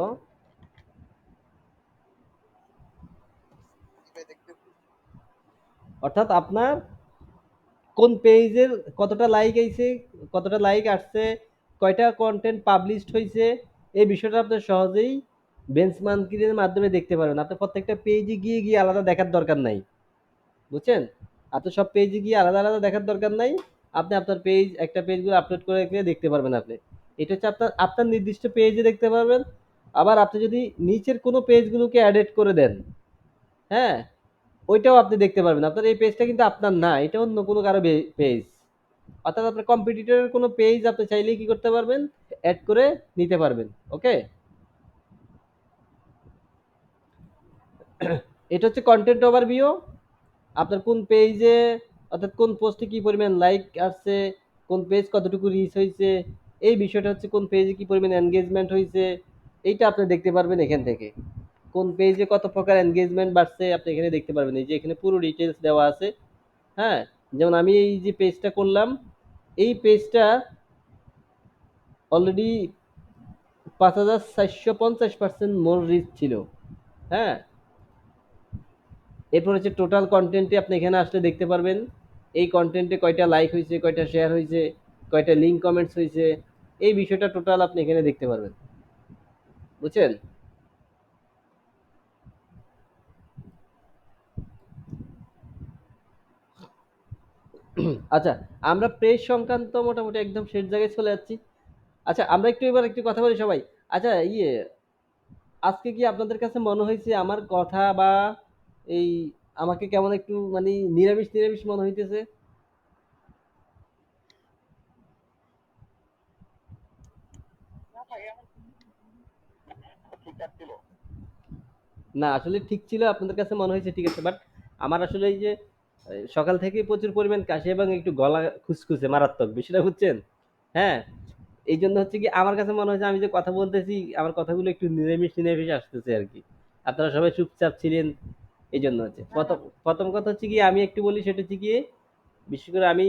জি ভাই, দেখতেছি। অর্থাৎ আপনার কোন পেজের কতটা লাইক আইছে, কতটা লাইক আসছে, কয়টা কন্টেন্ট পাবলিশড হয়েছে, এই বিষয়টা আপনি সহজেই বেঞ্চমার্কিংয়ের মাধ্যমে দেখতে পারবেন। আপনি প্রত্যেকটা পেজে গিয়ে গিয়ে আলাদা দেখার দরকার নাই, বুঝছেন? আপনি সব পেজে গিয়ে আলাদা আলাদা দেখার দরকার নাই। আপনি আপনার পেজ, একটা পেজগুলো আপলোড করে রেখে দেখতে পারবেন আপনি। এটা হচ্ছে আপনার আপনার নির্দিষ্ট পেজে দেখতে পারবেন। আবার আপনি যদি নিচের কোনো পেজগুলোকে অ্যাডেড করে দেন, হ্যাঁ, ওইটাও আপনি দেখতে পারবেন। আপনার এই পেজটা কিন্তু আপনার না, এটা অন্য কোনো কারো পেজ। অর্থাৎ আপনার কম্পিটিটরের কোনো পেজ আপনি চাইলেই কি করতে পারবেন, অ্যাড করে নিতে পারবেন। ওকে, এটা হচ্ছে কন্টেন্ট ওভারভিউ। আপনার কোন পেজে, অর্থাৎ কোন পোস্টে কি পরিমাণ লাইক আসছে, কোন পেজ কতটুকু রিচ হয়েছে, এই বিষয়টা হচ্ছে কোন পেজে কি পরিমাণ এনগেজমেন্ট হয়েছে, এইটা আপনি দেখতে পারবেন এখান থেকে। কোন পেজে কত প্রকার এনগেজমেন্ট বাড়ছে আপনি এখানে দেখতে পারবেন। এই যে এখানে পুরো ডিটেলস দেওয়া আছে। হ্যাঁ, যেমন আমি এই যে পেজটা করলাম, এই পেজটা অলরেডি 5450% মোর রিচ ছিল। হ্যাঁ, এরপর হচ্ছে টোটাল কন্টেন্টে আপনি এখানে আসলে দেখতে পারবেন এই কন্টেন্টে কয়টা লাইক হয়েছে, কয়টা শেয়ার হয়েছে, কয়টা লিঙ্ক কমেন্টস হয়েছে, এই বিষয়টা টোটাল আপনি এখানে দেখতে পারবেন। বুঝছেন? আচ্ছা, আমরা পেজ সংক্রান্ত মোটামুটি একদম শেষ জায়গায় চলে যাচ্ছি। আচ্ছা, আমরা একটু এবার একটু কথা বলি সবাই। আচ্ছা, আজকে কি আপনাদের কাছে মনে হয়েছে আমার কথা বা এই আমাকে কেমন একটু মানে নিরামিষ নিরামিষ মনে হইতেছে? না ভাই, আমার ঠিক ছিল। না, আসলে ঠিক ছিল, আপনাদের কাছে মনে হয়েছে ঠিক আছে, বাট আমার আসলে এই যে সকাল থেকে প্রচুর পরিমাণ কাশি এবং একটু গলা খুসখুসে মারাত্মক বিষয়টা, বুঝছেন? হ্যাঁ, এই জন্য হচ্ছে কি আমার কাছে মনে হয়েছে আমি যে কথা বলতেছি আমার কথাগুলো একটু নিরামিষ নিরামিষ আসতেছে আর কি। আপনারা সবাই চুপচাপ ছিলেন, এই জন্য হচ্ছে না, না। প্রথম প্রথম কথা হচ্ছে কি আমি একটু বলি, সেটা হচ্ছে গিয়ে বিশেষ করে আমি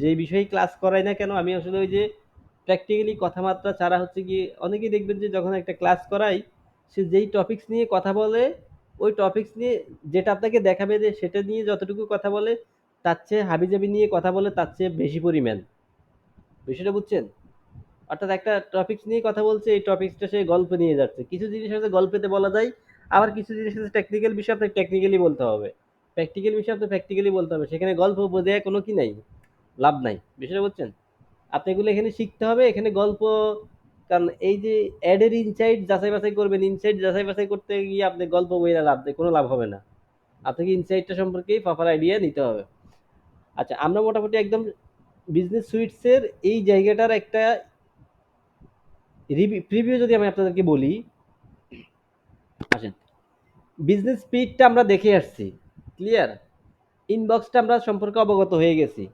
যে বিষয়ে ক্লাস করাই না কেন, আমি আসলে ওই যে প্র্যাকটিক্যালি কথাবার্তা ছাড়া হচ্ছে গিয়ে অনেকেই দেখবেন যে যখন একটা ক্লাস করাই, সে যেই টপিকস নিয়ে কথা বলে, ওই টপিকস নিয়ে যেটা আপনাকে দেখাবে যে সেটা নিয়ে যতটুকু কথা বলে, তার চেয়ে হাবিজাবি নিয়ে কথা বলে তার চেয়ে বেশি পরিমাণ। বিষয়টা বুঝছেন? অর্থাৎ একটা টপিকস নিয়ে কথা বলছে, এই টপিকসটা সে গল্প নিয়ে যাচ্ছে। কিছু জিনিস আছে গল্পেতে বলা যায়, আবার কিছু জিনিস আছে টেকনিক্যাল বিষয় আপনাকে টেকনিক্যালি বলতে হবে। প্র্যাকটিক্যাল বিষয় আপনাকে প্র্যাকটিক্যালি বলতে হবে। সেখানে গল্প বোঝায় কোনো কি নাই, লাভ নাই। বিষয়টা বুঝছেন? আপনি এগুলো এখানে শিখতে হবে, এখানে গল্প, কারণ এই যে অ্যাডের ইনসাইট যাচাই বাছাই করবেন, ইনসাইট যাচাই বাছাই করতে গিয়ে আপনি গল্প বইরা লাভ নেই, কোনো লাভ হবে না। আপনাকে ইনসাইটটা সম্পর্কেই প্রপার আইডিয়া নিতে হবে। আচ্ছা, আমরা মোটামুটি একদম বিজনেস সুইটসের এই জায়গাটার একটা প্রিভিউ যদি আমি আপনাদেরকে বলি, আসেন, বিজনেস স্পিডটা আমরা দেখে আসছি, ক্লিয়ার। ইনবক্সটা আমরা সম্পর্কে অবগত হয়ে গেছি।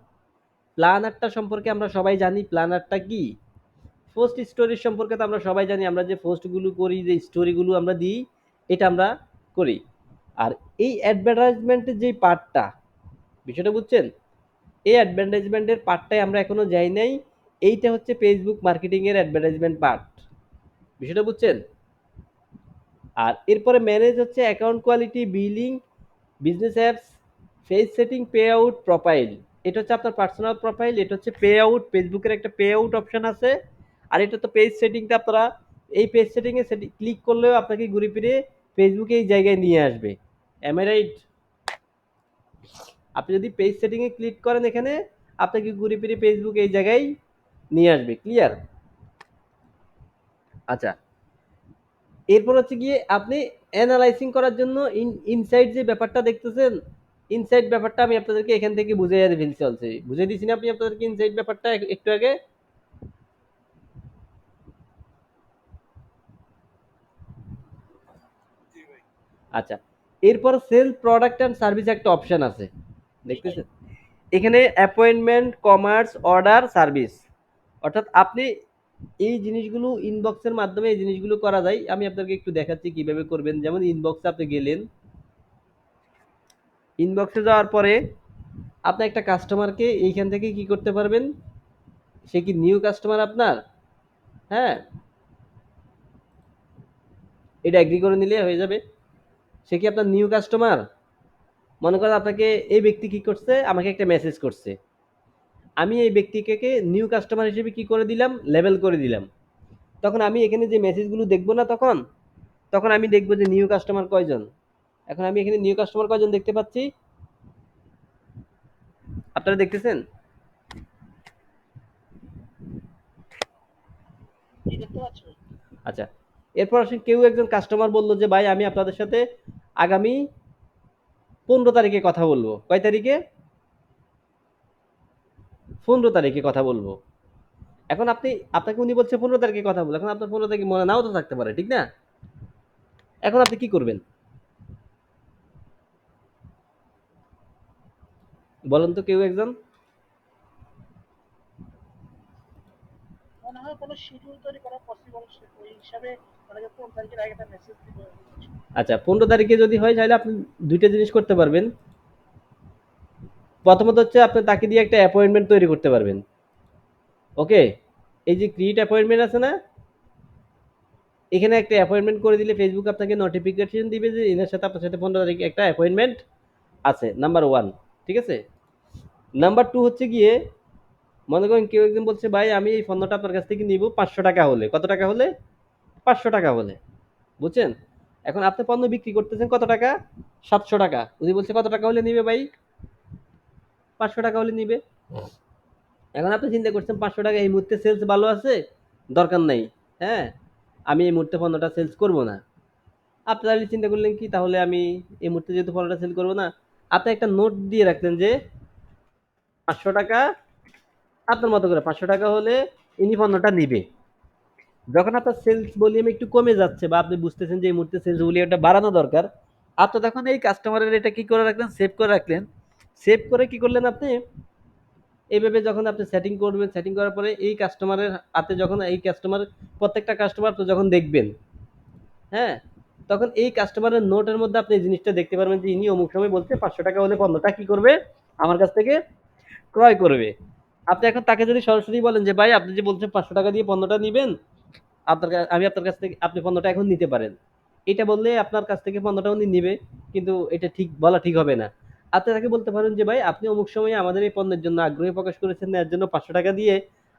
প্ল্যানারটা সম্পর্কে আমরা সবাই জানি, প্ল্যানারটা কি। পোস্ট স্টোরির সম্পর্কে তো আমরা সবাই জানি, আমরা যে পোস্টগুলো করি, যে স্টোরিগুলো আমরা দিই, এটা আমরা করি। আর এই অ্যাডভার্টাইজমেন্টের যে পার্টটা, বিষয়টা বুঝছেন, এই অ্যাডভার্টাইজমেন্টের পার্টটাই আমরা এখনো যাই নাই। এইটা হচ্ছে ফেসবুক মার্কেটিং এর অ্যাডভার্টাইজমেন্ট পার্ট। বিষয়টা বুঝছেন? আর এরপরে ম্যানেজ হচ্ছে account quality, billing, business apps, page setting, pay out, profile. এটা হচ্ছে আপনার পার্সোনাল প্রোফাইল, এটা হচ্ছে পে আউট, ফেসবুকের একটা পে আউট অপশন আছে। আর এটা তো পেজ সেটিংটা আপনারা এই পেজ সেটিংয়ে ক্লিক করলেও আপনাকে ঘুরে ফিরে ফেসবুকে এই জায়গায় নিয়ে আসবে। Am I right? আপনি যদি পেজ সেটিং এ ক্লিক করেন এখানে, আপনাকে ঘুরে ফিরে ফেসবুক এই জায়গায় নিয়ে আসবে। ক্লিয়ার? আচ্ছা, এরপর হচ্ছে গিয়ে আপনি অ্যানালাইসিং করার জন্য ইনসাইট যে ব্যাপারটা দেখতেছেন, ইনসাইট ব্যাপারটা আমি আপনাদেরকে এখান থেকে বুঝাইয়া ফেলছি অলরেডি। বুঝাই দিছি না আপনি আপনাদেরকে ইনসাইট ব্যাপারটা একটু আগে? জি ভাই। আচ্ছা, এরপর সেল প্রোডাক্ট অ্যান্ড সার্ভিস একটা অপশন আছে, দেখতেছেন? এখানে অ্যাপয়েন্টমেন্ট, কমার্স, অর্ডার, সার্ভিস, অর্থাৎ আপনি এই জিনিসগুলো ইনবক্সের মাধ্যমে এই জিনিসগুলো করা যায়। আমি আপনাকে একটু দেখাচ্ছি কিভাবে করবেন। যেমন ইনবক্সে আপনি গেলেন, ইনবক্সে যাওয়ার পরে আপনি একটা কাস্টমারকে এইখান থেকে কি করতে পারবেন, সে কি নিউ কাস্টমার আপনার? হ্যাঁ, এটা এগ্রি করে নিলে হয়ে যাবে। সে কি আপনার নিউ কাস্টমার? মনে করেন আপনাকে এই ব্যক্তি কি করছে, আমাকে একটা মেসেজ করছে, আমি এই ব্যক্তিকে নিউ কাস্টমার হিসেবে কি করে দিলাম, লেবেল করে দিলাম। তখন আমি এখানে যে মেসেজগুলো দেখবো না, তখন তখন আমি দেখবো যে নিউ কাস্টমার কয়জন। এখন আমি এখানে নিউ কাস্টমার কয়জন দেখতে পাচ্ছি, আপনারা দেখতেছেন? আচ্ছা, এরপর আসেন কেউ একজন কাস্টমার বললো যে ভাই আমি আপনাদের সাথে আগামী 15 তারিখে কথা বলবো। কয় তারিখে? 15 তারিখে কথা বলবো। এখন আপনাকে উনি বলছে 15 তারিখে কথা বলবো, এখন আপনার 15 তারিখে মনে নাও তো থাকতে পারে, ঠিক না? এখন আপনি কি করবেন বলেন তো কেউ একজন? আচ্ছা, 15 তারিখে যদি হয় তাহলে আপনি দুইটা জিনিস করতে পারবেন। প্রথমত হচ্ছে আপনি তাকে দিয়ে একটা অ্যাপয়েন্টমেন্ট তৈরি করতে পারবেন। ওকে, এই যে ক্রিয়েট অ্যাপয়েন্টমেন্ট আছে না, এখানে একটা অ্যাপয়েন্টমেন্ট করে দিলে ফেসবুক আপনাকে নোটিফিকেশন দিবে যে এনার সাথে আপনার সাথে 15 তারিখে একটা অ্যাপয়েন্টমেন্ট আছে, নাম্বার ওয়ান। ঠিক আছে? নাম্বার টু হচ্ছে গিয়ে, মনে করেন কেউ একজন বলছে ভাই আমি এই পণ্যটা আপনার কাছ থেকে নিব 500 টাকা হলে। কত টাকা হলে? 500 টাকা হলে। বুঝছেন? এখন আপনি পণ্য বিক্রি করতেছেন কত টাকা? 700 টাকা। উনি বলছে কত টাকা হলে নিবে ভাই? 500 টাকা হলে নিবে। এখন আপনি চিন্তা করছেন 500 টাকা এই মুহূর্তে সেলস ভালো আছে, দরকার নাই। হ্যাঁ, আমি এই মুহূর্তে পণ্যটা সেলস করব না। আপনি তাহলে চিন্তা করলেন কি, তাহলে আমি এই মুহূর্তে যেহেতু পণ্যটা সেল করব না, আপনি একটা নোট দিয়ে রাখলেন যে 500 টাকা, আপনার মতো করে 500 টাকা হলে ইনি পণ্যটা নিবে। যখন আপনার সেলস ভলিউম একটু কমে যাচ্ছে বা আপনি বুঝতেছেন যে এই মুহূর্তে সেলস ভলিউমটা বাড়ানো দরকার, আপনি তখন এই কাস্টমারের এটা কি করে রাখলেন, সেভ করে রাখলেন। সেভ করে কি করলেন আপনি, এইভাবে যখন আপনি সেটিং করবেন, সেটিং করার পরে এই কাস্টমারের হাতে যখন এই কাস্টমার, প্রত্যেকটা কাস্টমার তো যখন দেখবেন, হ্যাঁ, তখন এই কাস্টমারের নোটের মধ্যে আপনি এই জিনিসটা দেখতে পারবেন যে ইনি অমুক সময় বলছে 500 টাকা হলে পণ্যটা কি করবে, আমার কাছ থেকে ক্রয় করবে। আপনি এখন তাকে যদি সরাসরি বলেন যে ভাই আপনি যে বলছেন 500 টাকা দিয়ে পণ্যটা নিবেন, আমি আপনার কাছ থেকে আপনি পণ্যটা এখন নিতে পারেন, এটা বললে আপনার কাছ থেকে পণ্যটা উনি নিবে, কিন্তু এটা ঠিক বলা ঠিক হবে না। আপনি তাকে বলতে পারেন যে ভাই আপনি অমুক সময়ে আমাদের এই পণ্যের জন্য আগ্রহ প্রকাশ করেছেন, এর জন্য 500 টাকা দিয়ে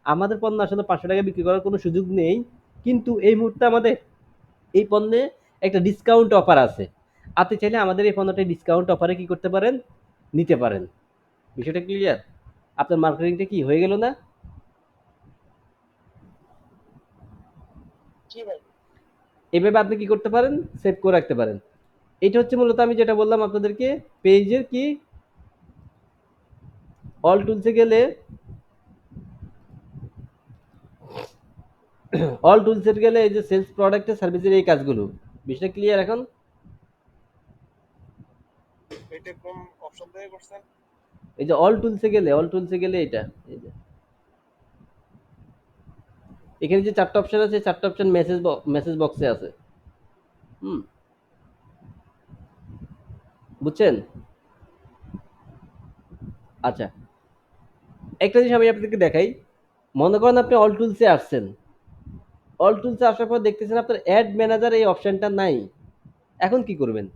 আমাদের পণ্য আসলে 500 টাকা বিক্রি করার কোনো সুযোগ নেই, কিন্তু এই মুহূর্তে আমাদের এই পণ্যে একটা ডিসকাউন্ট অফার আছে, আপনি চাইলে আমাদের এই পণ্যটা ডিসকাউন্ট অফারে কি করতে পারেন, নিতে পারেন। বিষয়টা ক্লিয়ার? আপনার মার্কেটিংটা কি হয়ে গেল না? এভাবে আপনি কি করতে পারেন, সেভ করে রাখতে পারেন। এটা হচ্ছে মূলত আমি যেটা বললাম আপনাদেরকে, পেজের কি, অল টুলসে গেলে, অল টুলসে গেলে এই যে সেলস প্রোডাক্টের সার্ভিসের এই কাজগুলো, বিষয়টা ক্লিয়ার এখন? এটা কোন অপশন থেকে করছেন? এই যে অল টুলসে গেলে, অল টুলসে গেলে এটা, এই যে এখানে যে চারটা অপশন আছে, চারটা অপশন মেসেজ বক্সে আছে। হুম, বুঝছেন? আচ্ছা, একটা জিনিস আমি আপনাদেরকে দেখাই। মনে করেন আপনি অল টুলসে আসছেন, অল টুলসে আসার পর দেখতেছেন আপনার অ্যাড ম্যানেজার এই অপশনটা নাই। এখন কি করবেন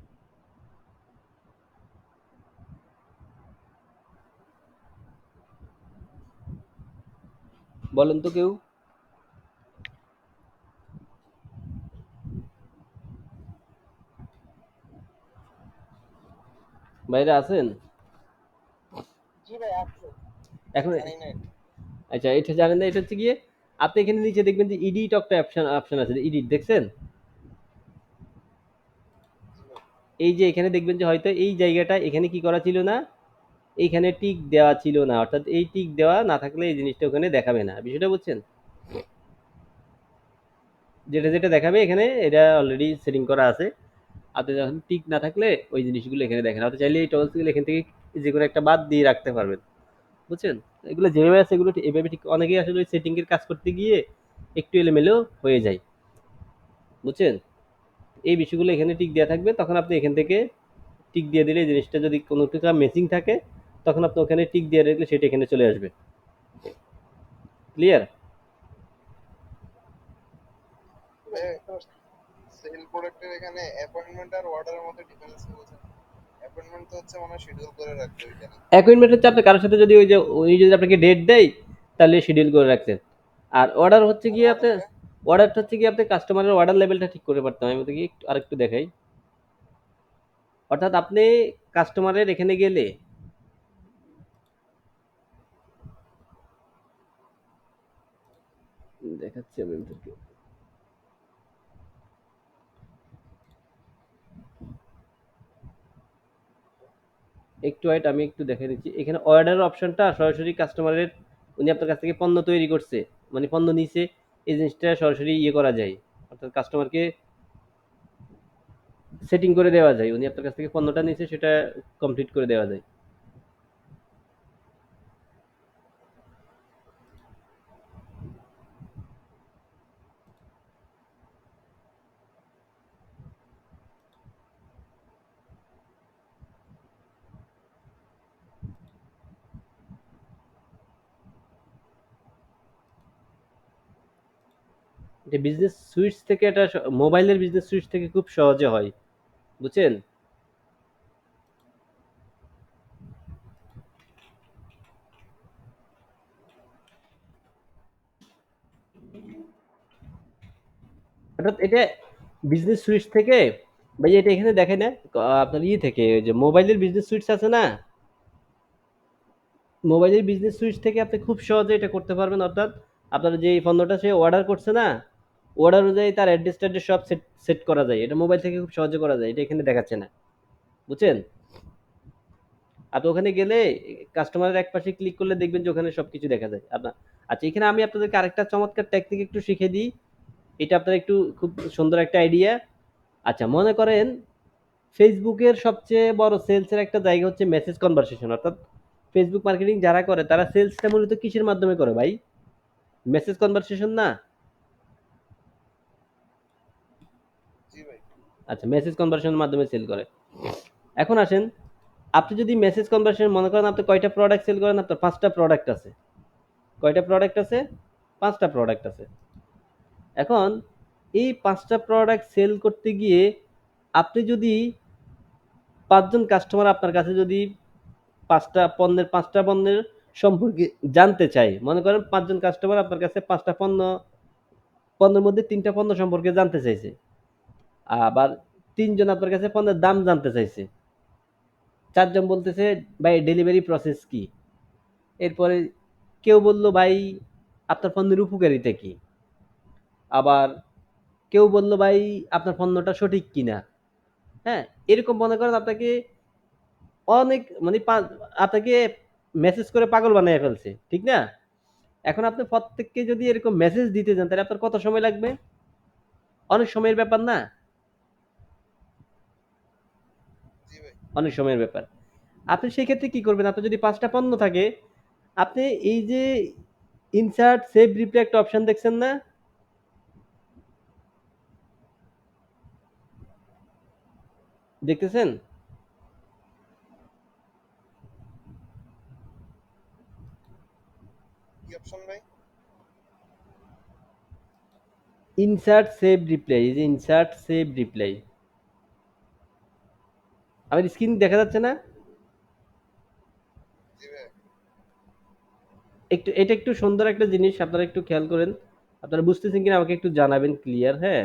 বলেন তো কেউ? বাইরে আছেন জি ভাই আছে, এখন? জানি না এটা। আচ্ছা, এটা জানেন না, এটা হচ্ছে গিয়ে আপনি এখানে নিচে দেখবেন যে এডিট একটা অপশন অপশন আছে, এডিট দেখছেন? জি ভাই। এই যে এখানে দেখবেন যে হয়তো এই জায়গাটা এখানে কি করা ছিল না, এইখানে টিক দেওয়া ছিল না, অর্থাৎ এই টিক দেওয়া না থাকলে এই জিনিসটা ওখানে দেখাবে না, বিষয়টা বুঝছেন? যেটা যেটা দেখাবে এখানে এটা অলরেডি সেটিং করা আছে। আপনি যখন টিক না থাকলে ওই জিনিসগুলো এখানে দেখেন, আপনি চাইলে এই টগলসগুলো এখান থেকে যে কোনো একটা বাদ দিয়ে রাখতে পারবেন, বুঝছেন? এগুলো যেভাবে আছে এগুলো এভাবে ঠিক, অনেকেই আসলে ওই সেটিং এর কাজ করতে গিয়ে একটু এলোমেলো হয়ে যায়, বুঝছেন? এই বিষয়গুলো এখানে টিক দেওয়া থাকবে, তখন আপনি এখান থেকে টিক দিয়ে দিলে এই জিনিসটা যদি কোনো টাকা মেসিং থাকে তখন আপনি ওখানে টিক দিয়ে রাখলে সেটা এখানে চলে আসবে। ক্লিয়ার? ভাই একটা সেল প্রোডাক্টের এখানে অ্যাপয়েন্টমেন্ট আর অর্ডারের মধ্যে ডিফারেন্স কি বলছেন? অ্যাপয়েন্টমেন্ট তো হচ্ছে মনে হয় শিডিউল করে রাখতে ওইটা নাকি? অ্যাপয়েন্টমেন্ট হচ্ছে আপনি কারোর সাথে যদি ওই যে উনি যদি আপনাকে ডেট দেয় তাহলে শিডিউল করে রাখছেন। আর অর্ডার হচ্ছে আর গিয়ে আপনার, অর্ডারটা? অর্ডারটা হচ্ছে গিয়ে আপনি কাস্টমারের অর্ডার লেভেলটা ঠিক করে পারতেন। আমি বলতে কি একটু আরেকটু দেখাই। অর্থাৎ আপনি কাস্টমারের এখানে গেলে দেখাচ্ছি আমি আপনাকে। একটু ওয়েট, আমি একটু দেখে নিচ্ছি। এখানে অর্ডারের অপশনটা সরাসরি কাস্টমারের, উনি আপনার কাছ থেকে পণ্য তৈরি করছে, মানে পণ্য নিছে, এই জিনিসটা সরাসরি ইয়ে করা যায়। অর্থাৎ কাস্টমারকে সেটিং করে দেওয়া যায়। উনি আপনার কাছ থেকে পণ্যটা নিছে সেটা কমপ্লিট করে দেওয়া যায়। এটা বিজনেস সুইটস থেকে, এটা মোবাইলের বিজনেস সুইটস থেকে খুব সহজে হয়, বুঝছেন? অর্থাৎ এটা বিজনেস সুইটস থেকে, ভাই এটা এখানে দেখে না, আপনার থেকে ওই যে মোবাইলের বিজনেস সুইটস আছে না, মোবাইলের বিজনেস সুইচ থেকে আপনি খুব সহজে এটা করতে পারবেন। অর্থাৎ আপনার যে পণ্যটা সে অর্ডার করছে না, অর্ডার অনুযায়ী তার অ্যাড্রেস ট্যাড্রেস সব সেট সেট করা যায়, এটা মোবাইল থেকে খুব সহজে করা যায়, এটা এখানে দেখাচ্ছে না, বুঝছেন? আপনি ওখানে গেলে কাস্টমারের এক পাশে ক্লিক করলে দেখবেন যে ওখানে সবকিছু দেখা যায় আপনার। আচ্ছা, এখানে আমি আপনাদেরকে আরেকটা চমৎকার টেকনিক একটু শিখে দিই, এটা আপনার একটু খুব সুন্দর একটা আইডিয়া। আচ্ছা, মনে করেন ফেসবুকের সবচেয়ে বড় সেলসের একটা জায়গা হচ্ছে মেসেজ কনভারসেশন। অর্থাৎ ফেসবুক মার্কেটিং যারা করে তারা সেলসটা মূলত কিসের মাধ্যমে করে ভাই? মেসেজ কনভারসেশন না? জি ভাই। আচ্ছা, মেসেজ কনভারসেশনের মাধ্যমে সেল করে। এখন আসেন, আপনি যদি মেসেজ কনভারসেশন মনে করেন আপনি কয়টা প্রোডাক্ট সেল করেন, আপনার 5টা প্রোডাক্ট আছে। কয়টা প্রোডাক্ট আছে? 5টা প্রোডাক্ট আছে। এখন এই 5টা প্রোডাক্ট সেল করতে গিয়ে আপনি যদি 5 জন কাস্টমার আপনার কাছে যদি 5টা পণ্যের সম্পর্কে জানতে চায়। মনে করেন 5 জন কাস্টমার আপনার কাছে 5টা পণ্যের মধ্যে 3টা পণ্য সম্পর্কে জানতে চাইছে। আবার 3 জন আপনার কাছে পণ্যের দাম জানতে চাইছে। 4 জন বলতেছে ভাই ডেলিভারি প্রসেস কি? এরপরে কেউ বলল ভাই আপনার পণ্যের উপকারিতা কি? আবার কেউ বলল ভাই আপনার পণ্যটা সঠিক কিনা? হ্যাঁ? এরকম মনে করেন আপনাকে অনেক মানে আপনাকে মেসেজ করে পাগল বানাইয়া ফেলছে। ঠিক না? এখন আপনি প্রত্যেককে যদি এরকম মেসেজ দিতে যান তাহলে আপনার কত সময় লাগবে? অনেক সময়ের ব্যাপার না? জি ভাই। অনেক সময়ের ব্যাপার। আপনি সেক্ষেত্রে কি করবেন? আপনার যদি ৫ টা পণ্য থাকে, আপনি এই যে ইনসার্ট সেভ রিপ্লাই একটা অপশন দেখছেন না? দেখতেছেন? কি অপশন ভাই? ইনসার্ট সেভ রিপ্লাই, এই যে ইনসার্ট সেভ রিপ্লাই। আমার স্ক্রিন দেখা যাচ্ছে না? জি ভাই। একটু এটা একটু সুন্দর একটা জিনিস, আপনারা একটু খেয়াল করেন। আপনারা বুঝতেছেন কিনা আমাকে একটু জানাবেন ক্লিয়ার, হ্যাঁ?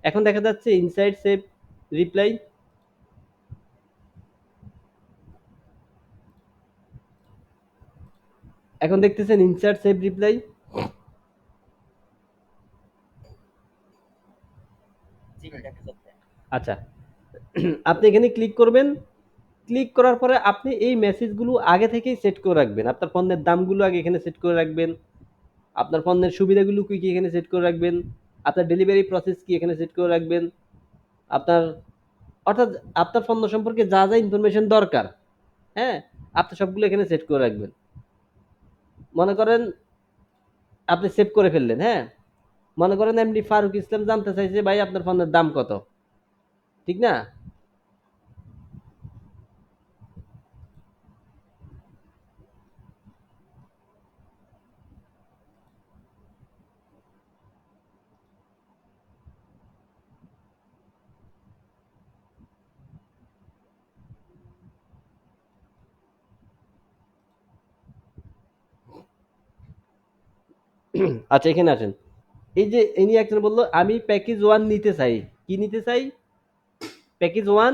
এখন দেখা যাচ্ছে ইনসাইড সেভ রিপ্লাই। এখন দেখতেছেন ইনসার্ট সেভ রিপ্লাই। আচ্ছা, আপনি এখানে ক্লিক করবেন। ক্লিক করার পরে আপনি এই মেসেজগুলো আগে থেকেই সেট করে রাখবেন। আপনার পণ্যের দামগুলো আগে এখানে সেট করে রাখবেন। আপনার পণ্যের সুবিধাগুলো কি কি এখানে সেট করে রাখবেন। আপনার ডেলিভারি প্রসেস কি এখানে সেট করে রাখবেন। আপনার অর্থাৎ আপনার পণ্য সম্পর্কে যা যা ইনফরমেশন দরকার, হ্যাঁ, আপনি সবগুলো এখানে সেট করে রাখবেন। মনে করেন আপনি সেভ করে ফেললেন, হ্যাঁ, মনে করেন এমডি ফারুক ইসলাম জানতে চাইছে ভাই আপনার পণ্যের দাম কত, ঠিক না? আচ্ছা, এখানে আসেন। এই যে ইনি একজন বললো আমি প্যাকেজ ওয়ান নিতে চাই। কি নিতে চাই? প্যাকেজ ওয়ান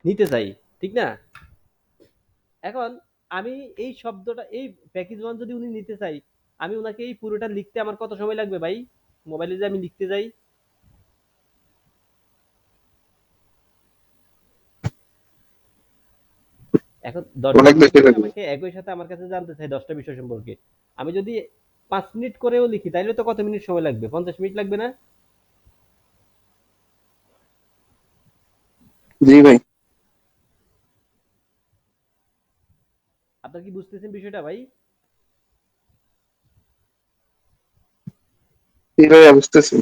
নিতে চাই, ঠিক না? এখন আমি এই শব্দটা, এই প্যাকেজ ওয়ান যদি উনি নিতে চাই, আমি ওনাকে এই পুরোটা লিখতে আমার কত সময় লাগবে ভাই? মোবাইলে যে আমি লিখতে যাই, এখন অনেক 10 জন বেশি যদি লাগবে। আমাকে একই সাথে আমার কাছে জানতে চাই 10টা বিষয় সম্পর্কে, আমি যদি 5 মিনিট করেও লিখি তাইলে তো কত মিনিট সময় লাগবে? 50 মিনিট লাগবে না? জি ভাই। আপনার কি বুঝতেছেন বিষয়টা ভাই? জি ভাই, বুঝতেছি।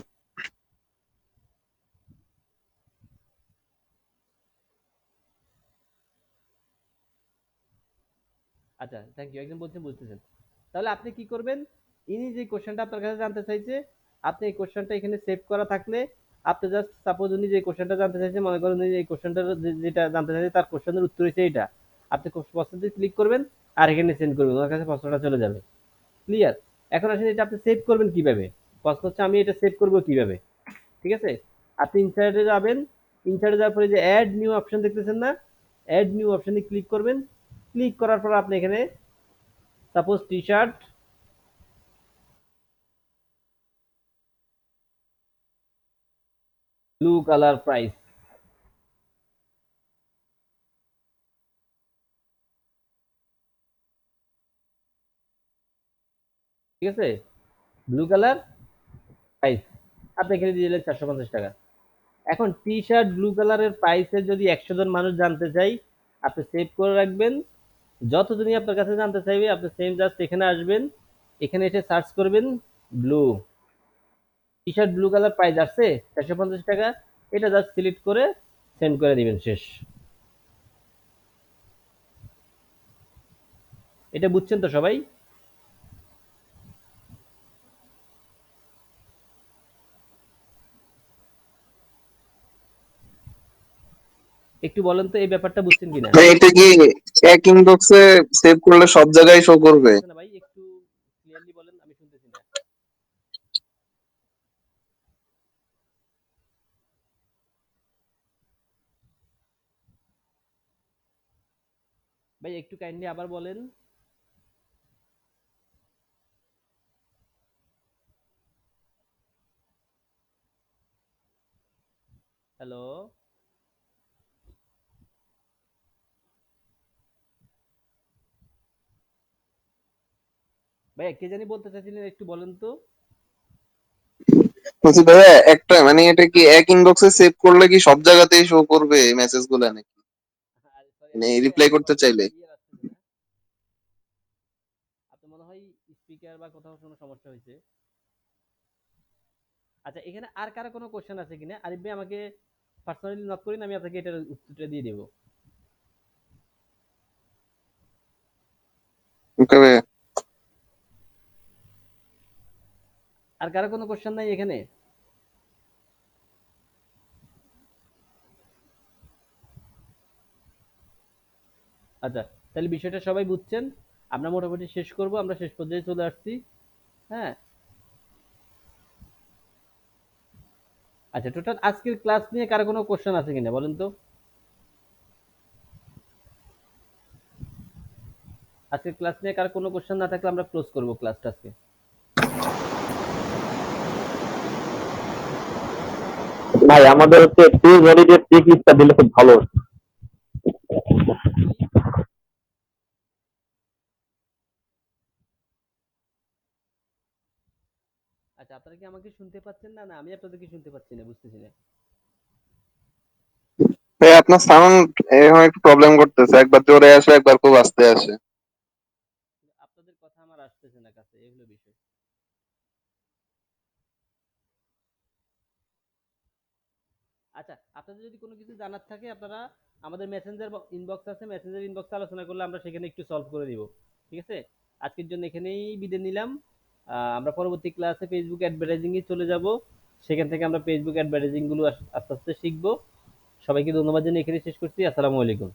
আচ্ছা, থ্যাংক ইউ, একদম বলছেন বুঝতেছেন। তাহলে আপনি কি করবেন? ইনি যে কোশ্চেনটা আপনার কাছে জানতে চাইছে, আপনি এই কোশ্চেনটা এখানে সেভ করা থাকলে আপনি জাস্ট সাপোজ উনি যে কোশ্চেনটা জানতে চাইছে, মনে করেন উনি এই কোশ্চেনটা যেটা জানতে চাইছে তার কোশ্চেনের উত্তর হচ্ছে এইটা, আপনি প্রশ্নতে ক্লিক করবেন আর এখানে সেন্ড করবেন, ওনার কাছে প্রশ্নটা চলে যাবে। ক্লিয়ার? এখন আসলে এটা আপনি সেভ করবেন কিভাবে? প্রশ্ন হচ্ছে আমি এটা সেভ করব কিভাবে? ঠিক আছে, আপনি ইনসার্টে যাবেন। ইনসার্টে যাওয়ার পরে যে অ্যাড নিউ অপশন দেখতেছেন না, অ্যাড নিউ অপশনে ক্লিক করবেন। ক্লিক করার পর আপনি এখানে suppose T shirt blue colour price, ঠিক আছে, ব্লু কালার প্রাইস, আপনি এখানে দিয়ে দিলেন 450 টাকা। এখন টি শার্ট ব্লু কালারের প্রাইসের যদি 100 জন মানুষ জানতে চাই, আপনি সেভ করে রাখবেন। যতজনই আপনার কাছে জানতে চাইবে আপনি সেম জাস্ট এখানে আসবেন, এখানে এসে সার্চ করবেন blue, T shirt blue colour price আসছে 450 টাকা, এটা জাস্ট সিলেক্ট করে সেন্ড করে দিবেন, শেষ। এটা বুঝছেন তো সবাই? একটু বলেন তো এই ব্যাপারটা বুঝছেন কিনা? ভাই এটা কি এক ইনবক্সে সেভ করলে সব জায়গায় শো করবে? বুঝতেছে না ভাই, একটু ক্লিয়ারলি বলেন, আমি শুনতেছি না। ভাই একটু কাইন্ডলি আবার বলেন। হ্যালো ভাই, কে জানি বলতে চাইছিলেন, একটু বলেন তো। বলছি ভাইয়া, একটা মানে এটা কি এক ইনবক্সে সেভ করলে কি সব জায়গাতেই শো করবে এই মেসেজ গুলা নাকি? সরি, মানে আপনার রিপ্লাই করতে ভয়েসটা চাইলে? ক্লিয়ার আসতেছে না। আপনার মনে হয় স্পিকার বা কোথাও কোনো সমস্যা হয়েছে। আচ্ছা, এখানে আর কারো কোনো কোশ্চেন আছে কিনা? আরিফ ভাই আমাকে পার্সোনালি নক করেন, আমি আপনাকে এটার উত্তরটা দিয়ে দেবো। ওকে ভাইয়া। আর কারো কোনো কোশ্চেন নাই এখানে? আচ্ছা, তাহলে বিষয়টা সবাই বুঝছেন। আমরা মোটামুটি শেষ করব, আমরা শেষ পর্যায়ে চলে আসছি। হ্যাঁ, আচ্ছা, টোটাল আজকের ক্লাস নিয়ে কারো কোনো কোশ্চেন আছে কিনা বলেন তো। আজকে ক্লাস নিয়ে কার কোনো কোশ্চেন না থাকলে আমরা ক্লোজ করবো ক্লাসটা আজকে। ভাই আমাদের হচ্ছে ফিউজ অডিটের চেক লিস্টটা দিলে খুব ভালো হতো। কি? আচ্ছা, আপনারা কি আমাকে শুনতে পাচ্ছেন না? না আমি আপনাদেরকে শুনতে পাচ্ছি না, বুঝতেছি না। ভাই আপনার সাউন্ড এখন একটু প্রবলেম করতেছে, একবার জোরে আসে একবার খুব আস্তে আসে। আপনাদের কথা আমার আসতেছে না কাছে, এগুলো বিষয়। আচ্ছা, আপনাদের যদি কোনো কিছু জানার থাকে আপনারা আমাদের মেসেঞ্জার ইনবক্স আছে, মেসেঞ্জার ইনবক্সে আলোচনা করলে আমরা সেখানে একটু সলভ করে দিব। ঠিক আছে? আজকের জন্য এখানেই বিদায় নিলাম। আমরা পরবর্তী ক্লাসে ফেসবুক অ্যাডভার্টাইজিং এ চলে যাব। সেখান থেকে আমরা ফেসবুক অ্যাডভার্টাইজিং গুলো আস্তে আস্তে শিখবো। সবাইকে ধন্যবাদ জানিয়ে এখানে শেষ করছি। আসসালামু আলাইকুম।